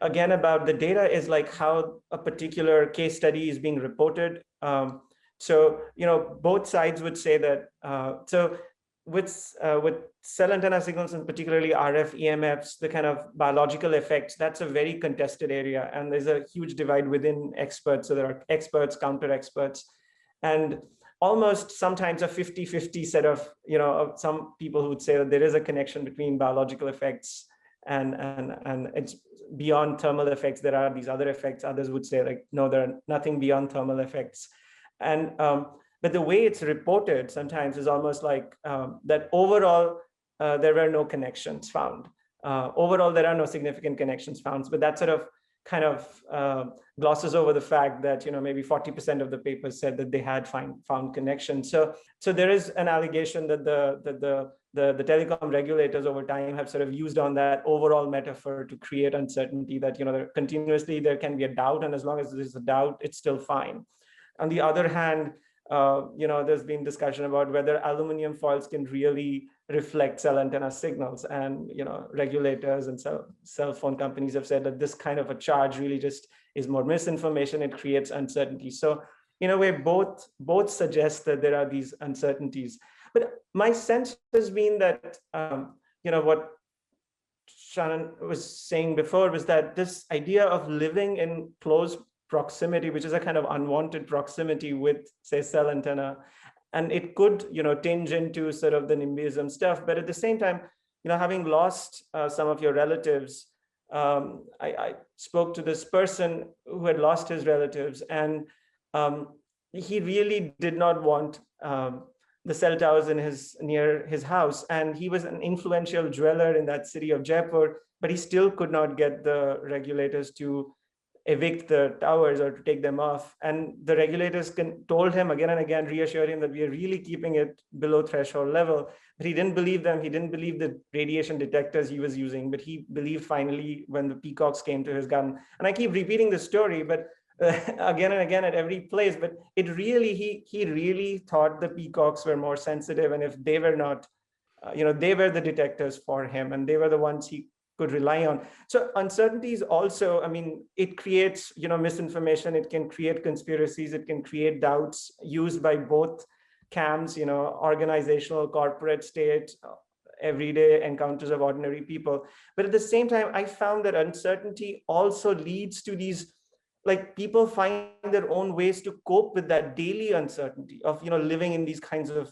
again, about the data is like how a particular case study is being reported. So both sides would say that. So with cell antenna signals, and particularly RF EMFs, the kind of biological effects, that's a very contested area, and there's a huge divide within experts. So there are experts, counter experts, and almost sometimes a 50-50 set of some people who would say that there is a connection between biological effects and it's beyond thermal effects. There are these other effects. Others would say like, no, there are nothing beyond thermal effects. And but the way it's reported sometimes is almost like that overall there were no connections found. Overall, there are no significant connections found, but that sort of kind of glosses over the fact that maybe 40% of the papers said that they had found connections. So there is an allegation that the telecom regulators over time have sort of used on that overall metaphor to create uncertainty, that continuously there can be a doubt, and as long as there's a doubt, it's still fine. On the other hand, there's been discussion about whether aluminum foils can really reflect cell antenna signals, and regulators and cell phone companies have said that this kind of a charge really just is more misinformation. It creates uncertainty. So in a way, both suggest that there are these uncertainties. But my sense has been that what Shannon was saying before was that this idea of living in close proximity, which is a kind of unwanted proximity with, say, cell antenna, and it could tinge into sort of the NIMBYism stuff. But at the same time, having lost some of your relatives, I spoke to this person who had lost his relatives, and he really did not want the cell towers near his house. And he was an influential dweller in that city of Jaipur, but he still could not get the regulators to evict the towers or to take them off. And the regulators told him again and again, reassured him that we are really keeping it below threshold level. But he didn't believe them. He didn't believe the radiation detectors he was using, but he believed finally when the peacocks came to his garden. And I keep repeating the story, but again and again at every place, but it really, he really thought the peacocks were more sensitive. And if they were not, they were the detectors for him, and they were the ones he could rely on. So uncertainties also, I mean, it creates, misinformation. It can create conspiracies. It can create doubts used by both camps, organizational, corporate, state, everyday encounters of ordinary people. But at the same time, I found that uncertainty also leads to these, like, people find their own ways to cope with that daily uncertainty of, living in these kinds of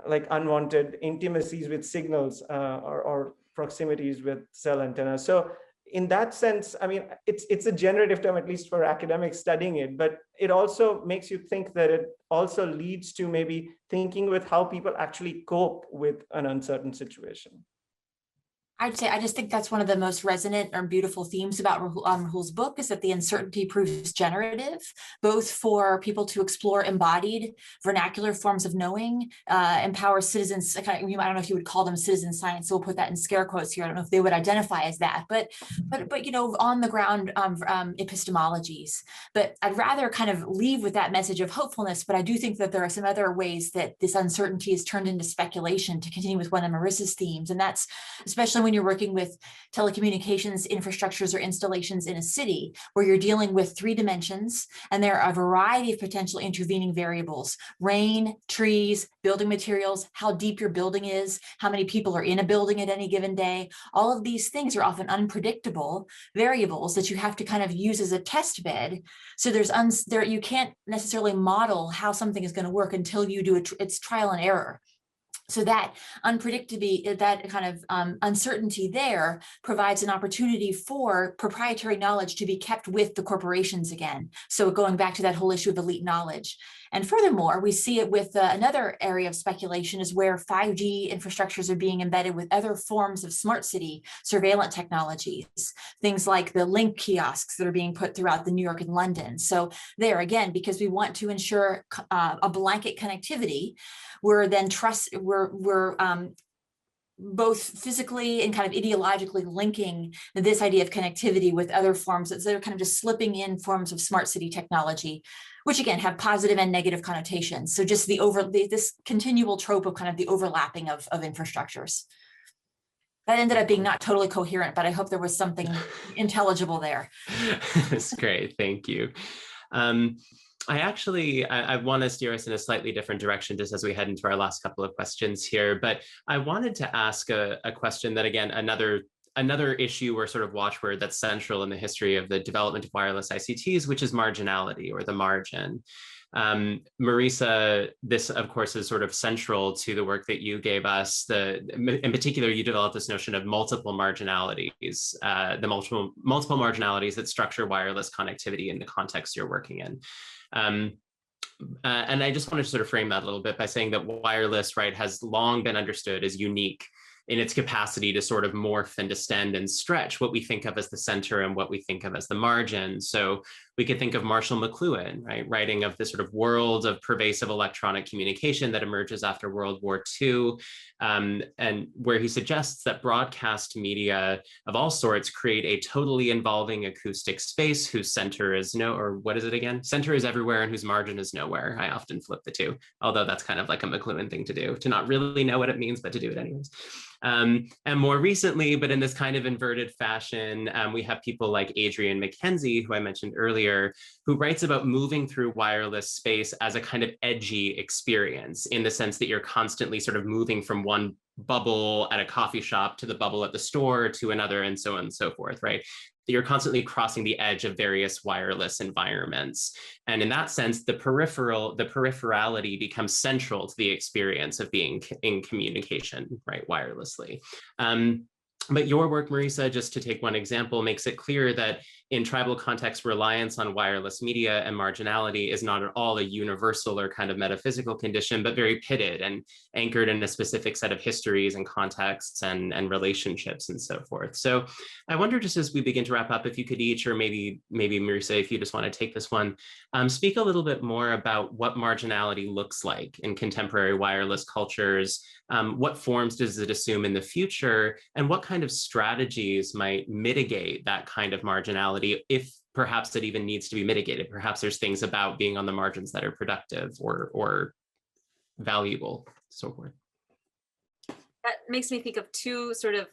like unwanted intimacies with signals or proximities with cell antennas. So in that sense, I mean, it's a generative term, at least for academics studying it, but it also makes you think that it also leads to maybe thinking with how people actually cope with an uncertain situation. I'd say I just think that's one of the most resonant and beautiful themes about Rahul's book, is that the uncertainty proves generative, both for people to explore embodied vernacular forms of knowing, empower citizens. I don't know if you would call them citizen science, so we'll put that in scare quotes here. I don't know if they would identify as that, but on the ground epistemologies. But I'd rather kind of leave with that message of hopefulness. But I do think that there are some other ways that this uncertainty is turned into speculation, to continue with one of Marisa's themes, and that's especially when you're working with telecommunications infrastructures or installations in a city, where you're dealing with 3 dimensions, and there are a variety of potential intervening variables: rain, trees, building materials, how deep your building is, how many people are in a building at any given day. All of these things are often unpredictable variables that you have to kind of use as a test bed. So you can't necessarily model how something is going to work until you do it's trial and error. So that unpredictability, that kind of uncertainty there provides an opportunity for proprietary knowledge to be kept with the corporations again. So going back to that whole issue of elite knowledge. And furthermore, we see it with another area of speculation is where 5G infrastructures are being embedded with other forms of smart city surveillance technologies, things like the Link kiosks that are being put throughout the New York and London. So there again, because we want to ensure a blanket connectivity, we're then both physically and kind of ideologically linking this idea of connectivity with other forms that are kind of just slipping in forms of smart city technology, which again have positive and negative connotations. So just this continual trope of kind of the overlapping of infrastructures. That ended up being not totally coherent, but I hope there was something intelligible there. That's great, thank you. I want to steer us in a slightly different direction just as we head into our last couple of questions here, but I wanted to ask a question that, again, another issue or sort of watchword that's central in the history of the development of wireless ICTs, which is marginality or the margin. Marisa, this of course is sort of central to the work that you gave us. In particular, you developed this notion of multiple marginalities, the multiple marginalities that structure wireless connectivity in the context you're working in. And I just wanted to sort of frame that a little bit by saying that wireless, right, has long been understood as unique in its capacity to sort of morph and distend and stretch what we think of as the center and what we think of as the margin. So we could think of Marshall McLuhan, right, writing of this sort of world of pervasive electronic communication that emerges after World War II, and where he suggests that broadcast media of all sorts create a totally involving acoustic space whose center is center is everywhere and whose margin is nowhere. I often flip the two, although that's kind of like a McLuhan thing to do, to not really know what it means, but to do it anyways. And more recently, but in this kind of inverted fashion, we have people like Adrian McKenzie, who I mentioned earlier, who writes about moving through wireless space as a kind of edgy experience, in the sense that you're constantly sort of moving from one bubble at a coffee shop to the bubble at the store to another, and so on and so forth, right? You're constantly crossing the edge of various wireless environments. And in that sense, the peripherality becomes central to the experience of being in communication, right, wirelessly. But your work, Marisa, just to take one example, makes it clear that in tribal contexts, reliance on wireless media and marginality is not at all a universal or kind of metaphysical condition, but very pitted and anchored in a specific set of histories and contexts and relationships and so forth. So I wonder, just as we begin to wrap up, if you could each, or maybe Marisa, if you just want to take this one, speak a little bit more about what marginality looks like in contemporary wireless cultures. What forms does it assume in the future, and what kind of strategies might mitigate that kind of marginality, if perhaps it even needs to be mitigated? Perhaps there's things about being on the margins that are productive or valuable, so forth. That makes me think of two sort of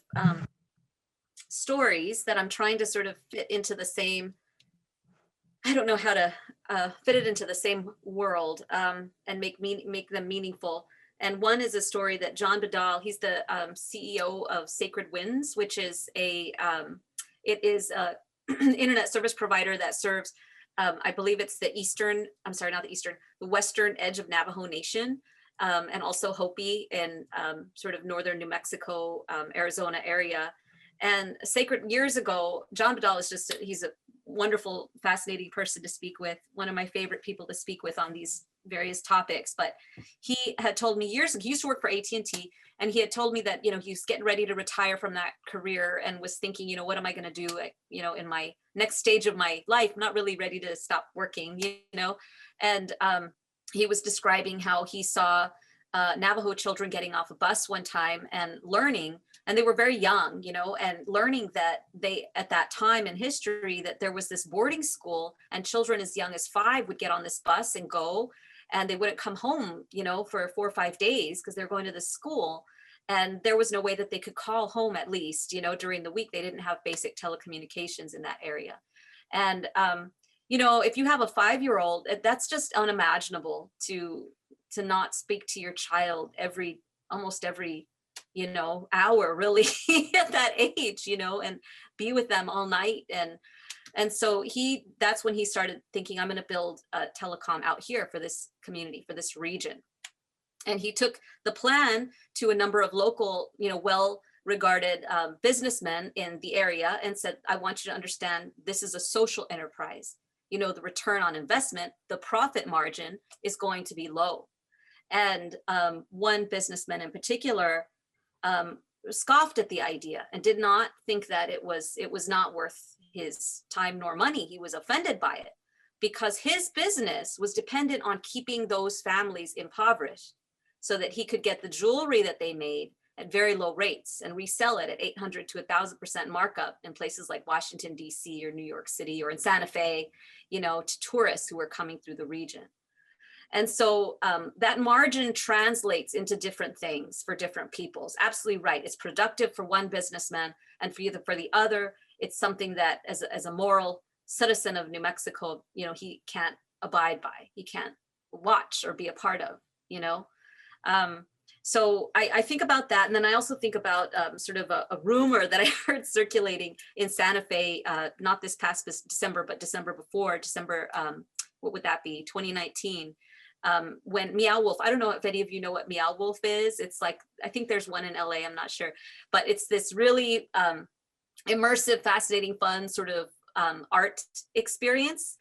stories that I'm trying to sort of fit into the same, I don't know how to fit it into the same world and make them meaningful. And one is a story that John Badal, he's the CEO of Sacred Winds, which is it is a internet service provider that serves, I believe it's the western edge of Navajo Nation, and also Hopi and sort of northern New Mexico, Arizona area. And Sacred, years ago, John Badal is he's a wonderful, fascinating person to speak with, one of my favorite people to speak with on these various topics. But he had told me years ago, he used to work for AT&T, and he had told me that, he was getting ready to retire from that career and was thinking, what am I going to do, in my next stage of my life? I'm not really ready to stop working, And he was describing how he saw Navajo children getting off a bus one time and learning, and they were very young, and learning that they, at that time in history, that there was this boarding school and children as young as 5 would get on this bus and go, and they wouldn't come home, for 4 or 5 days because they're going to the school. And there was no way that they could call home, at least, during the week. They didn't have basic telecommunications in that area. And, if you have a 5-year-old, that's just unimaginable to not speak to your child almost every hour, really, at that age, and be with them all night. And so that's when he started thinking, I'm going to build a telecom out here for this community, for this region. And he took the plan to a number of local, well-regarded businessmen in the area and said, I want you to understand, this is a social enterprise. the return on investment, the profit margin is going to be low. And one businessman in particular scoffed at the idea and did not think that it was not worth his time nor money. He was offended by it because his business was dependent on keeping those families impoverished so that he could get the jewelry that they made at very low rates and resell it at 800 to 1,000% markup in places like Washington, DC, or New York City, or in Santa Fe, to tourists who were coming through the region. And so that margin translates into different things for different peoples. Absolutely right. It's productive for one businessman, and for the other, it's something that as a moral citizen of New Mexico, he can't abide by, he can't watch or be a part of, So I think about that. And then I also think about sort of a rumor that I heard circulating in Santa Fe, not this past December, but December before, what would that be, 2019, when Meow Wolf, I don't know if any of you know what Meow Wolf is. It's like, I think there's one in LA, I'm not sure, but it's this really immersive, fascinating, fun sort of art experience.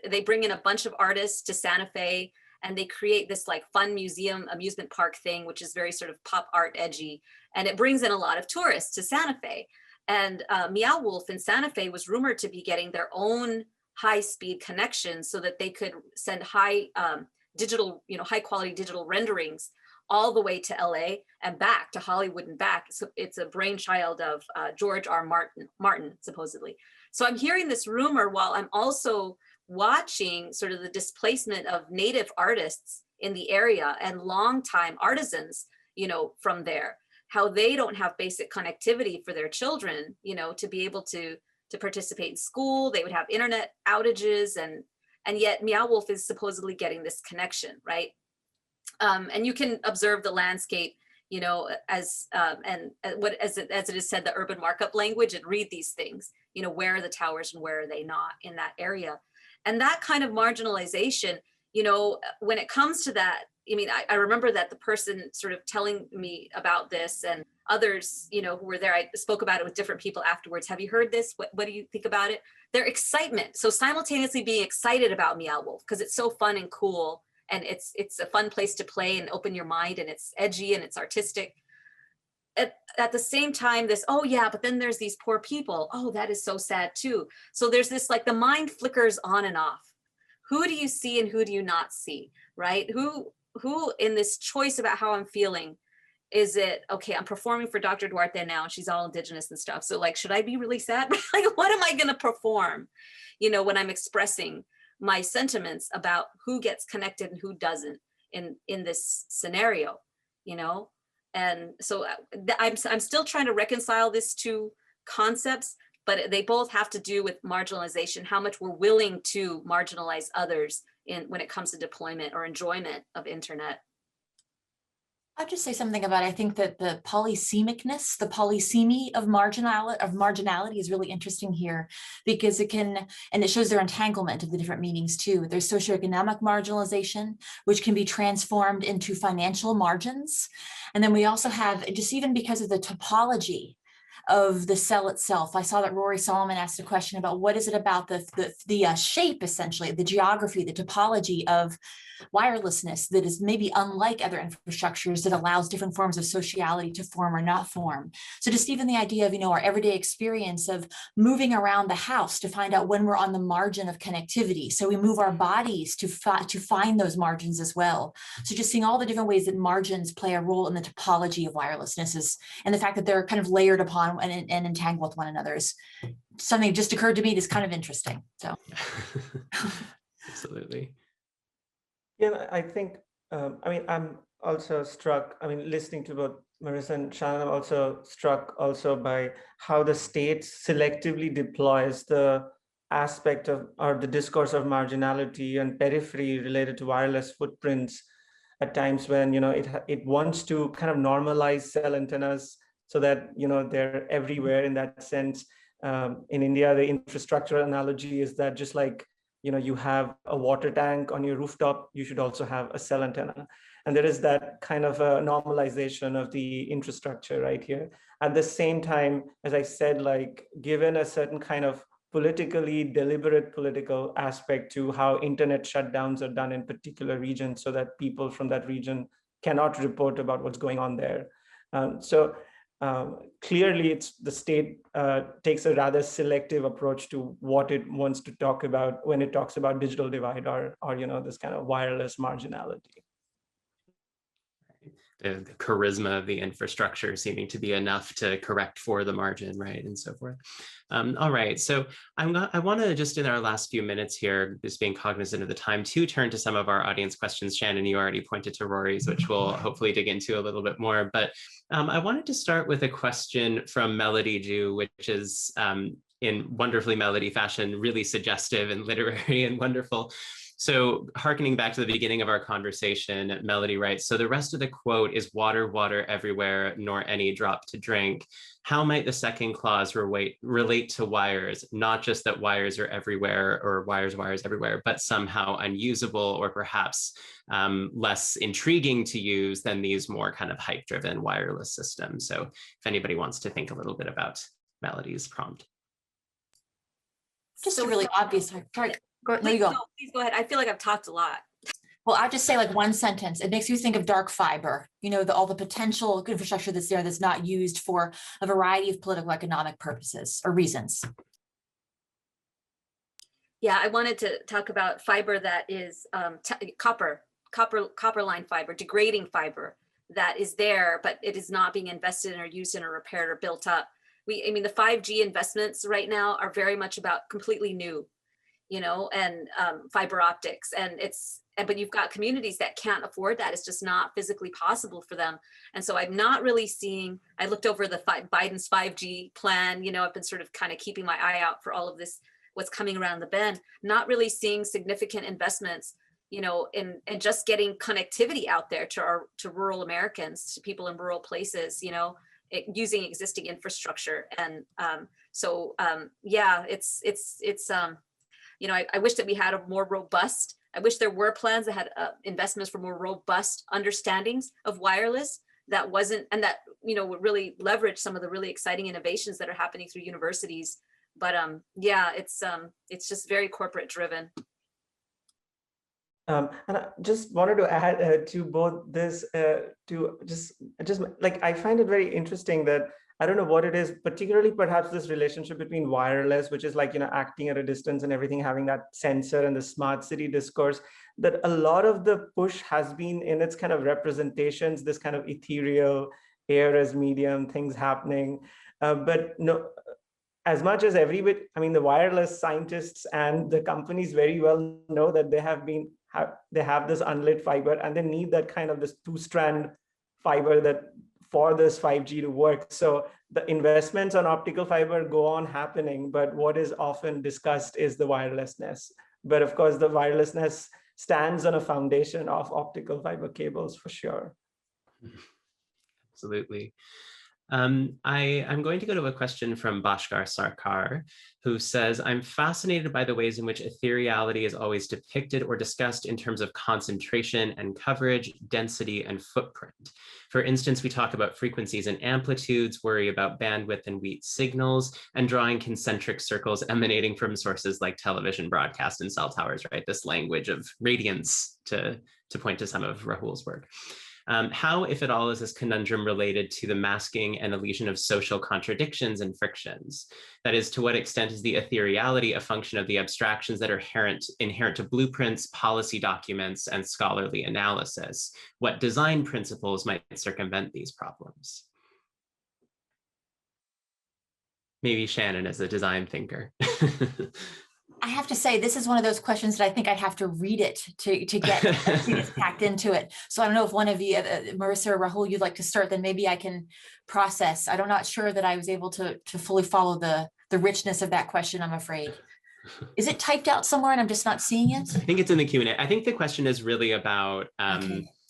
They bring in a bunch of artists to Santa Fe, and they create this like fun museum amusement park thing, which is very sort of pop art edgy. And it brings in a lot of tourists to Santa Fe. And Meow Wolf in Santa Fe was rumored to be getting their own high-speed connection so that they could send high quality digital renderings all the way to LA and back to Hollywood and back. So it's a brainchild of George R. Martin, supposedly. So I'm hearing this rumor while I'm also watching sort of the displacement of native artists in the area and longtime artisans, from there, how they don't have basic connectivity for their children, to be able to participate in school. They would have internet outages, and yet Meow Wolf is supposedly getting this connection, right? And you can observe the landscape, as it is said, the urban markup language, and read these things, where are the towers and where are they not in that area? And that kind of marginalization, when it comes to that, I remember that the person sort of telling me about this, and others, who were there, I spoke about it with different people afterwards. Have you heard this? What do you think about it? Their excitement. So simultaneously being excited about Meow Wolf because it's so fun and cool, and it's a fun place to play and open your mind, and it's edgy and it's artistic. At the same time, this, oh yeah, but then there's these poor people. Oh, that is so sad too. So there's this, like, the mind flickers on and off. Who do you see and who do you not see, right? Who in this choice about how I'm feeling, is it, okay, I'm performing for Dr. Duarte now, and she's all Indigenous and stuff. So like, should I be really sad? Like, what am I gonna perform, when I'm expressing my sentiments about who gets connected and who doesn't in this scenario, And so I'm still trying to reconcile these two concepts, but they both have to do with marginalization, how much we're willing to marginalize others when it comes to deployment or enjoyment of internet. I'll just say something about, I think that the polysemicness, the polysemy of marginality is really interesting here, because it shows their entanglement of the different meanings too. There's socioeconomic marginalization, which can be transformed into financial margins. And then we also have, just even because of the topology of the cell itself. I saw that Rory Solomon asked a question about what is it about the shape, essentially, the geography, the topology of wirelessness that is maybe unlike other infrastructures that allows different forms of sociality to form or not form. So just even the idea of, our everyday experience of moving around the house to find out when we're on the margin of connectivity. So we move our bodies to find those margins as well. So just seeing all the different ways that margins play a role in the topology of wirelessness and the fact that they're kind of layered upon and entangled with one another is something just occurred to me that's kind of interesting. So Absolutely. Yeah, I think, I'm also struck, listening to both Marisa and Shannon, I'm also struck also by how the state selectively deploys the aspect of, or the discourse of marginality and periphery related to wireless footprints at times when, it wants to kind of normalize cell antennas so that, they're everywhere in that sense. In India, the infrastructure analogy is that just like, you have a water tank on your rooftop, you should also have a cell antenna. And there is that kind of a normalization of the infrastructure right here. At the same time, as I said, like given a certain kind of politically deliberate political aspect to how internet shutdowns are done in particular regions so that people from that region cannot report about what's going on there. Clearly, it's the state takes a rather selective approach to what it wants to talk about when it talks about digital divide or this kind of wireless marginality. The charisma of the infrastructure seeming to be enough to correct for the margin, right, and so forth. All right, so I want to just in our last few minutes here, just being cognizant of the time, to turn to some of our audience questions. Shannon, you already pointed to Rory's, which we'll hopefully dig into a little bit more, but I wanted to start with a question from Melody Jew, which is in wonderfully Melody fashion, really suggestive and literary and wonderful. So hearkening back to the beginning of our conversation, Melody writes, so the rest of the quote is water, water everywhere, nor any drop to drink. How might the second clause relate to wires, not just that wires are everywhere or wires everywhere, but somehow unusable or perhaps less intriguing to use than these more kind of hype-driven wireless systems. So if anybody wants to think a little bit about Melody's prompt. Just a really obvious, sorry. Please go ahead. I feel like I've talked a lot. Well, I'll just say like one sentence. It makes me think of dark fiber, all the potential infrastructure that's there that's not used for a variety of political economic purposes or reasons. Yeah, I wanted to talk about fiber that is copper line fiber, degrading fiber that is there, but it is not being invested in or used in or repaired or built up. I mean, the 5G investments right now are very much about completely new, and fiber optics. But you've got communities that can't afford that. It's just not physically possible for them. And so I'm not really seeing, I looked over the Biden's 5G plan, I've been sort of kind of keeping my eye out for all of this, what's coming around the bend, not really seeing significant investments, in just getting connectivity out there to rural Americans, to people in rural places, using existing infrastructure. And yeah, I wish that we had a more robust, I wish there were plans that had investments for more robust understandings of wireless that wasn't, and that, would really leverage some of the really exciting innovations that are happening through universities. But yeah, it's just very corporate driven. And I just wanted to add to both this, to just like, I find it very interesting that I don't know what it is, particularly perhaps this relationship between wireless, which is like, acting at a distance and everything, having that sensor and the smart city discourse, that a lot of the push has been in its kind of representations, this kind of ethereal air as medium, things happening. But no, as much as the wireless scientists and the companies very well know that they have this unlit fiber and they need that kind of this 2-strand fiber that for this 5G to work. So the investments on optical fiber go on happening, but what is often discussed is the wirelessness. But of course, the wirelessness stands on a foundation of optical fiber cables for sure. Absolutely. I'm going to go to a question from Bhaskar Sarkar, who says, I'm fascinated by the ways in which ethereality is always depicted or discussed in terms of concentration and coverage, density, and footprint. For instance, we talk about frequencies and amplitudes, worry about bandwidth and weak signals, and drawing concentric circles emanating from sources like television broadcast and cell towers, right? This language of radiance to point to some of Rahul's work. How, if at all, is this conundrum related to the masking and elision of social contradictions and frictions? That is, to what extent is the ethereality a function of the abstractions that are inherent to blueprints, policy documents, and scholarly analysis? What design principles might circumvent these problems? Maybe Shannon as a design thinker. I have to say, this is one of those questions that I think I'd have to read it to get packed into it. So I don't know if one of you, Marisa or Rahul, you'd like to start, then maybe I can process. I'm not sure that I was able to fully follow the richness of that question, I'm afraid. Is it typed out somewhere and I'm just not seeing it? I think it's in the Q&A. I think the question is really about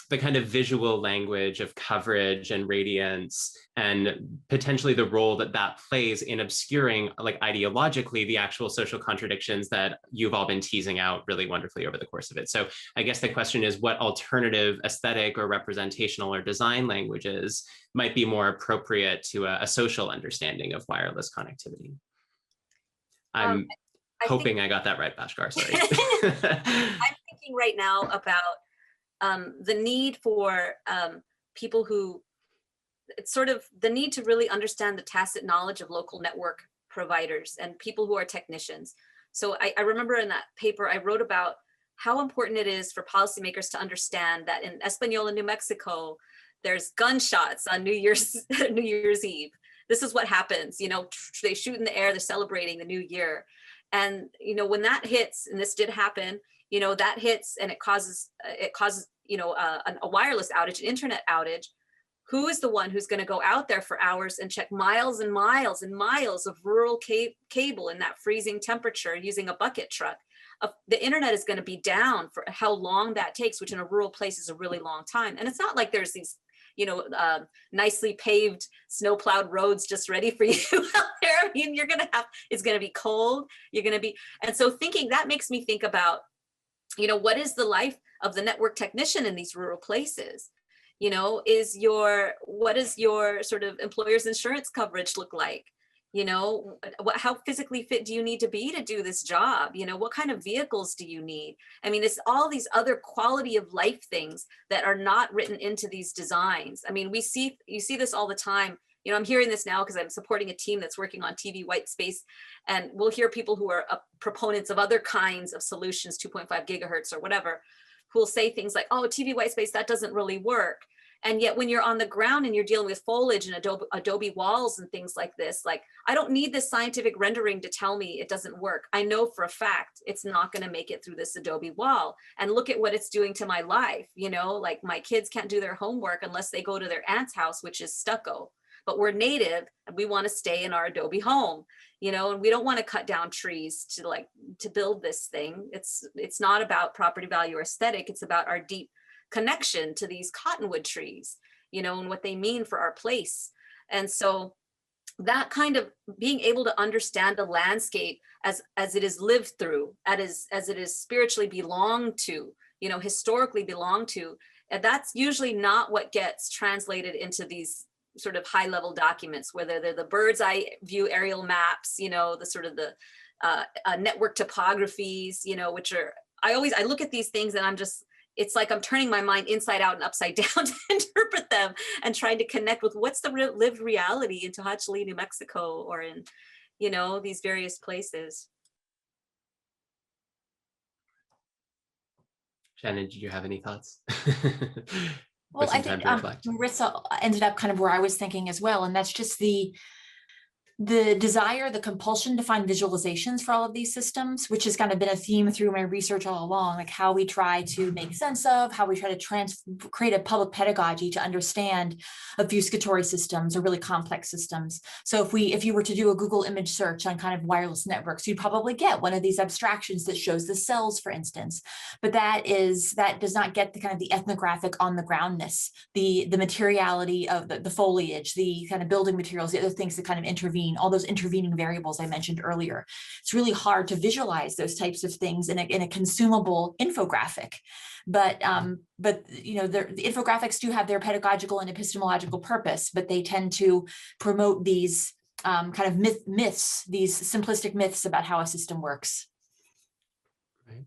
the kind of visual language of coverage and radiance and potentially the role that that plays in obscuring, like ideologically, the actual social contradictions that you've all been teasing out really wonderfully over the course of it. So I guess the question is what alternative aesthetic or representational or design languages might be more appropriate to a social understanding of wireless connectivity? I'm hoping I got that right, Bhaskar, sorry. I'm thinking right now about the need for people who, it's sort of the need to really understand the tacit knowledge of local network providers and people who are technicians. So I remember in that paper, I wrote about how important it is for policymakers to understand that in Española, New Mexico, there's gunshots on New Year's Eve. This is what happens, you know, they shoot in the air, they're celebrating the new year. And, you know, when that hits, and this did happen, you know, that hits and it causes, you know, a wireless outage, an internet outage. Who is the one who's going to go out there for hours and check miles and miles and miles of rural cable in that freezing temperature using a bucket truck? The internet is going to be down for how long that takes, which in a rural place is a really long time. And it's not like there's these, you know, nicely paved, snow-plowed roads just ready for you out there. I mean, you're going to have, it's going to be cold. You're going to be, and so thinking, that makes me think about, you know, what is the life of the network technician in these rural places? You know, what is your sort of employer's insurance coverage look like? You know, how physically fit do you need to be to do this job? You know, what kind of vehicles do you need? I mean, it's all these other quality of life things that are not written into these designs. I mean, you see this all the time. You know, I'm hearing this now because I'm supporting a team that's working on TV white space, and we'll hear people who are proponents of other kinds of solutions, 2.5 gigahertz or whatever, who will say things like, oh, TV white space, that doesn't really work. And yet when you're on the ground and you're dealing with foliage and adobe walls and things like this, like, I don't need this scientific rendering to tell me it doesn't work. I know for a fact it's not going to make it through this adobe wall. And look at what it's doing to my life. You know, like my kids can't do their homework unless they go to their aunt's house, which is stucco. But we're native and we want to stay in our adobe home, you know, and we don't want to cut down trees to build this thing. It's not about property value or aesthetic. It's about our deep connection to these cottonwood trees, you know, and what they mean for our place. And so that kind of being able to understand the landscape as it is lived through, as it is spiritually belonged to, you know, historically belonged to, and that's usually not what gets translated into these sort of high level documents, whether they're the bird's eye view aerial maps, you know, the sort of the network topographies, you know, which are, I look at these things and I'm just, it's like I'm turning my mind inside out and upside down to interpret them and trying to connect with what's the lived reality in Tohatchali, New Mexico, or in, you know, these various places. Shannon, did you have any thoughts? Well, I think Marisa ended up kind of where I was thinking as well, and that's just the desire, the compulsion to find visualizations for all of these systems, which has kind of been a theme through my research all along, like how we try to make sense of, how we try to create a public pedagogy to understand obfuscatory systems or really complex systems. So if you were to do a Google image search on kind of wireless networks, you'd probably get one of these abstractions that shows the cells, for instance. But that does not get the kind of the ethnographic on the groundness, the materiality of the foliage, the kind of building materials, the other things that kind of intervene, all those intervening variables I mentioned earlier. It's really hard to visualize those types of things in a consumable infographic. But you know, the infographics do have their pedagogical and epistemological purpose, but they tend to promote these kind of myths, these simplistic myths about how a system works. Right.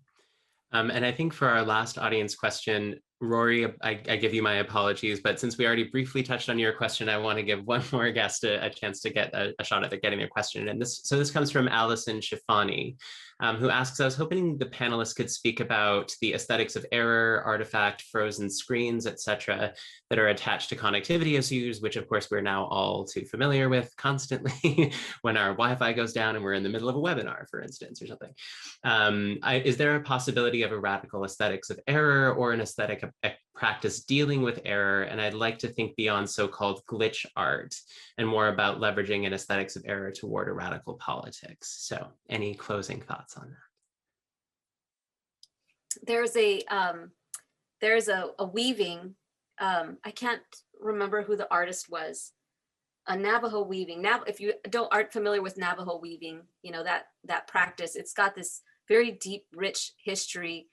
And I think for our last audience question, Rory, I give you my apologies, but since we already briefly touched on your question, I want to give one more guest a chance to get a shot at getting their question. And this comes from Allison Shifani, who asks, I was hoping the panelists could speak about the aesthetics of error, artifact, frozen screens, etc., that are attached to connectivity issues, which of course we're now all too familiar with constantly when our Wi-Fi goes down and we're in the middle of a webinar, for instance, or something. Is there a possibility of a radical aesthetics of error or an aesthetic practice dealing with error? And I'd like to think beyond so-called glitch art and more about leveraging an aesthetics of error toward a radical politics. So any closing thoughts on that? There's a weaving, I can't remember who the artist was, a Navajo weaving. Now, if you aren't familiar with Navajo weaving, you know, that practice, it's got this very deep, rich history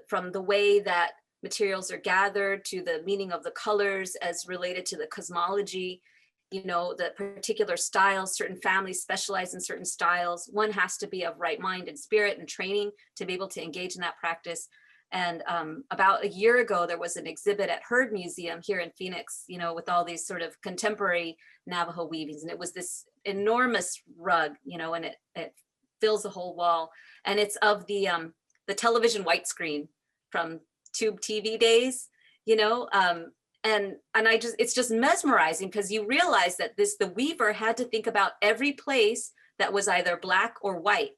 from the way that materials are gathered to the meaning of the colors as related to the cosmology. the particular styles. Certain families specialize in certain styles. One has to be of right mind and spirit and training to be able to engage in that practice. And about a year ago, there was an exhibit at Heard Museum here in Phoenix, with all these sort of contemporary Navajo weavings. And it was this enormous rug, and it fills the whole wall. And it's of the television white screen from tube TV days, and it's just mesmerizing, because you realize that the weaver had to think about every place that was either black or white,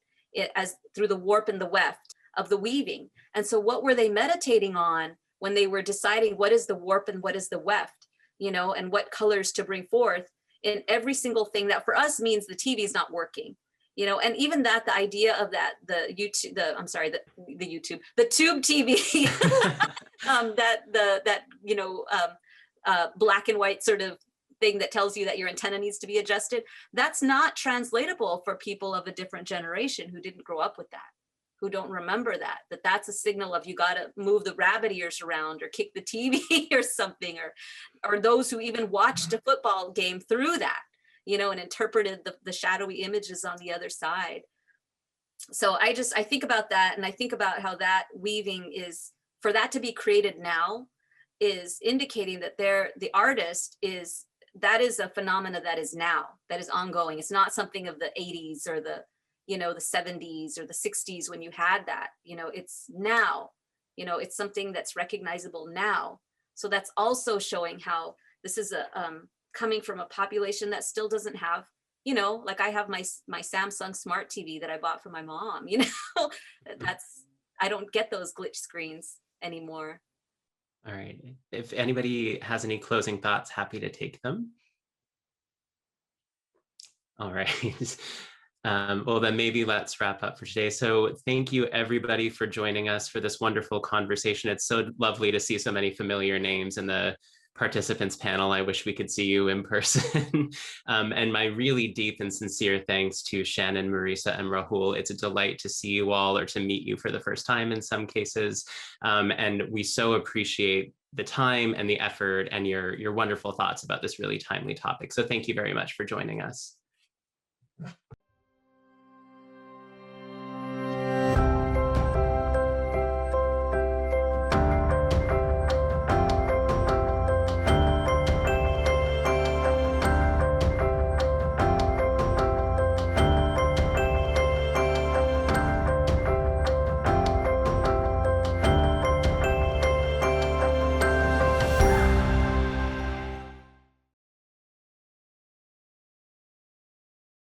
as through the warp and the weft of the weaving. And so what were they meditating on when they were deciding what is the warp and what is the weft, and what colors to bring forth in every single thing that for us means the TV is not working, and even that, the idea of that, the tube TV, black and white sort of thing that tells you that your antenna needs to be adjusted. That's not translatable for people of a different generation who didn't grow up with that, who don't remember that's a signal of you got to move the rabbit ears around or kick the TV or something, or those who even watched a football game through that, and interpreted the shadowy images on the other side. So I think about that, and I think about how that weaving is, for that to be created now, is indicating that the artist that is a phenomena that is now, that is ongoing. It's not something of the 80s or the 70s or the 60s when you had that, it's now, it's something that's recognizable now. So that's also showing how this is coming from a population that still doesn't have, like I have my Samsung smart TV that I bought for my mom, I don't get those glitch screens anymore. All right. If anybody has any closing thoughts, happy to take them. All right. Well, then maybe let's wrap up for today. So thank you everybody for joining us for this wonderful conversation. It's so lovely to see so many familiar names in the participants panel. I wish we could see you in person. And my really deep and sincere thanks to Shannon, Marisa, and Rahul. It's a delight to see you all, or to meet you for the first time in some cases. And we so appreciate the time and the effort and your wonderful thoughts about this really timely topic. So thank you very much for joining us.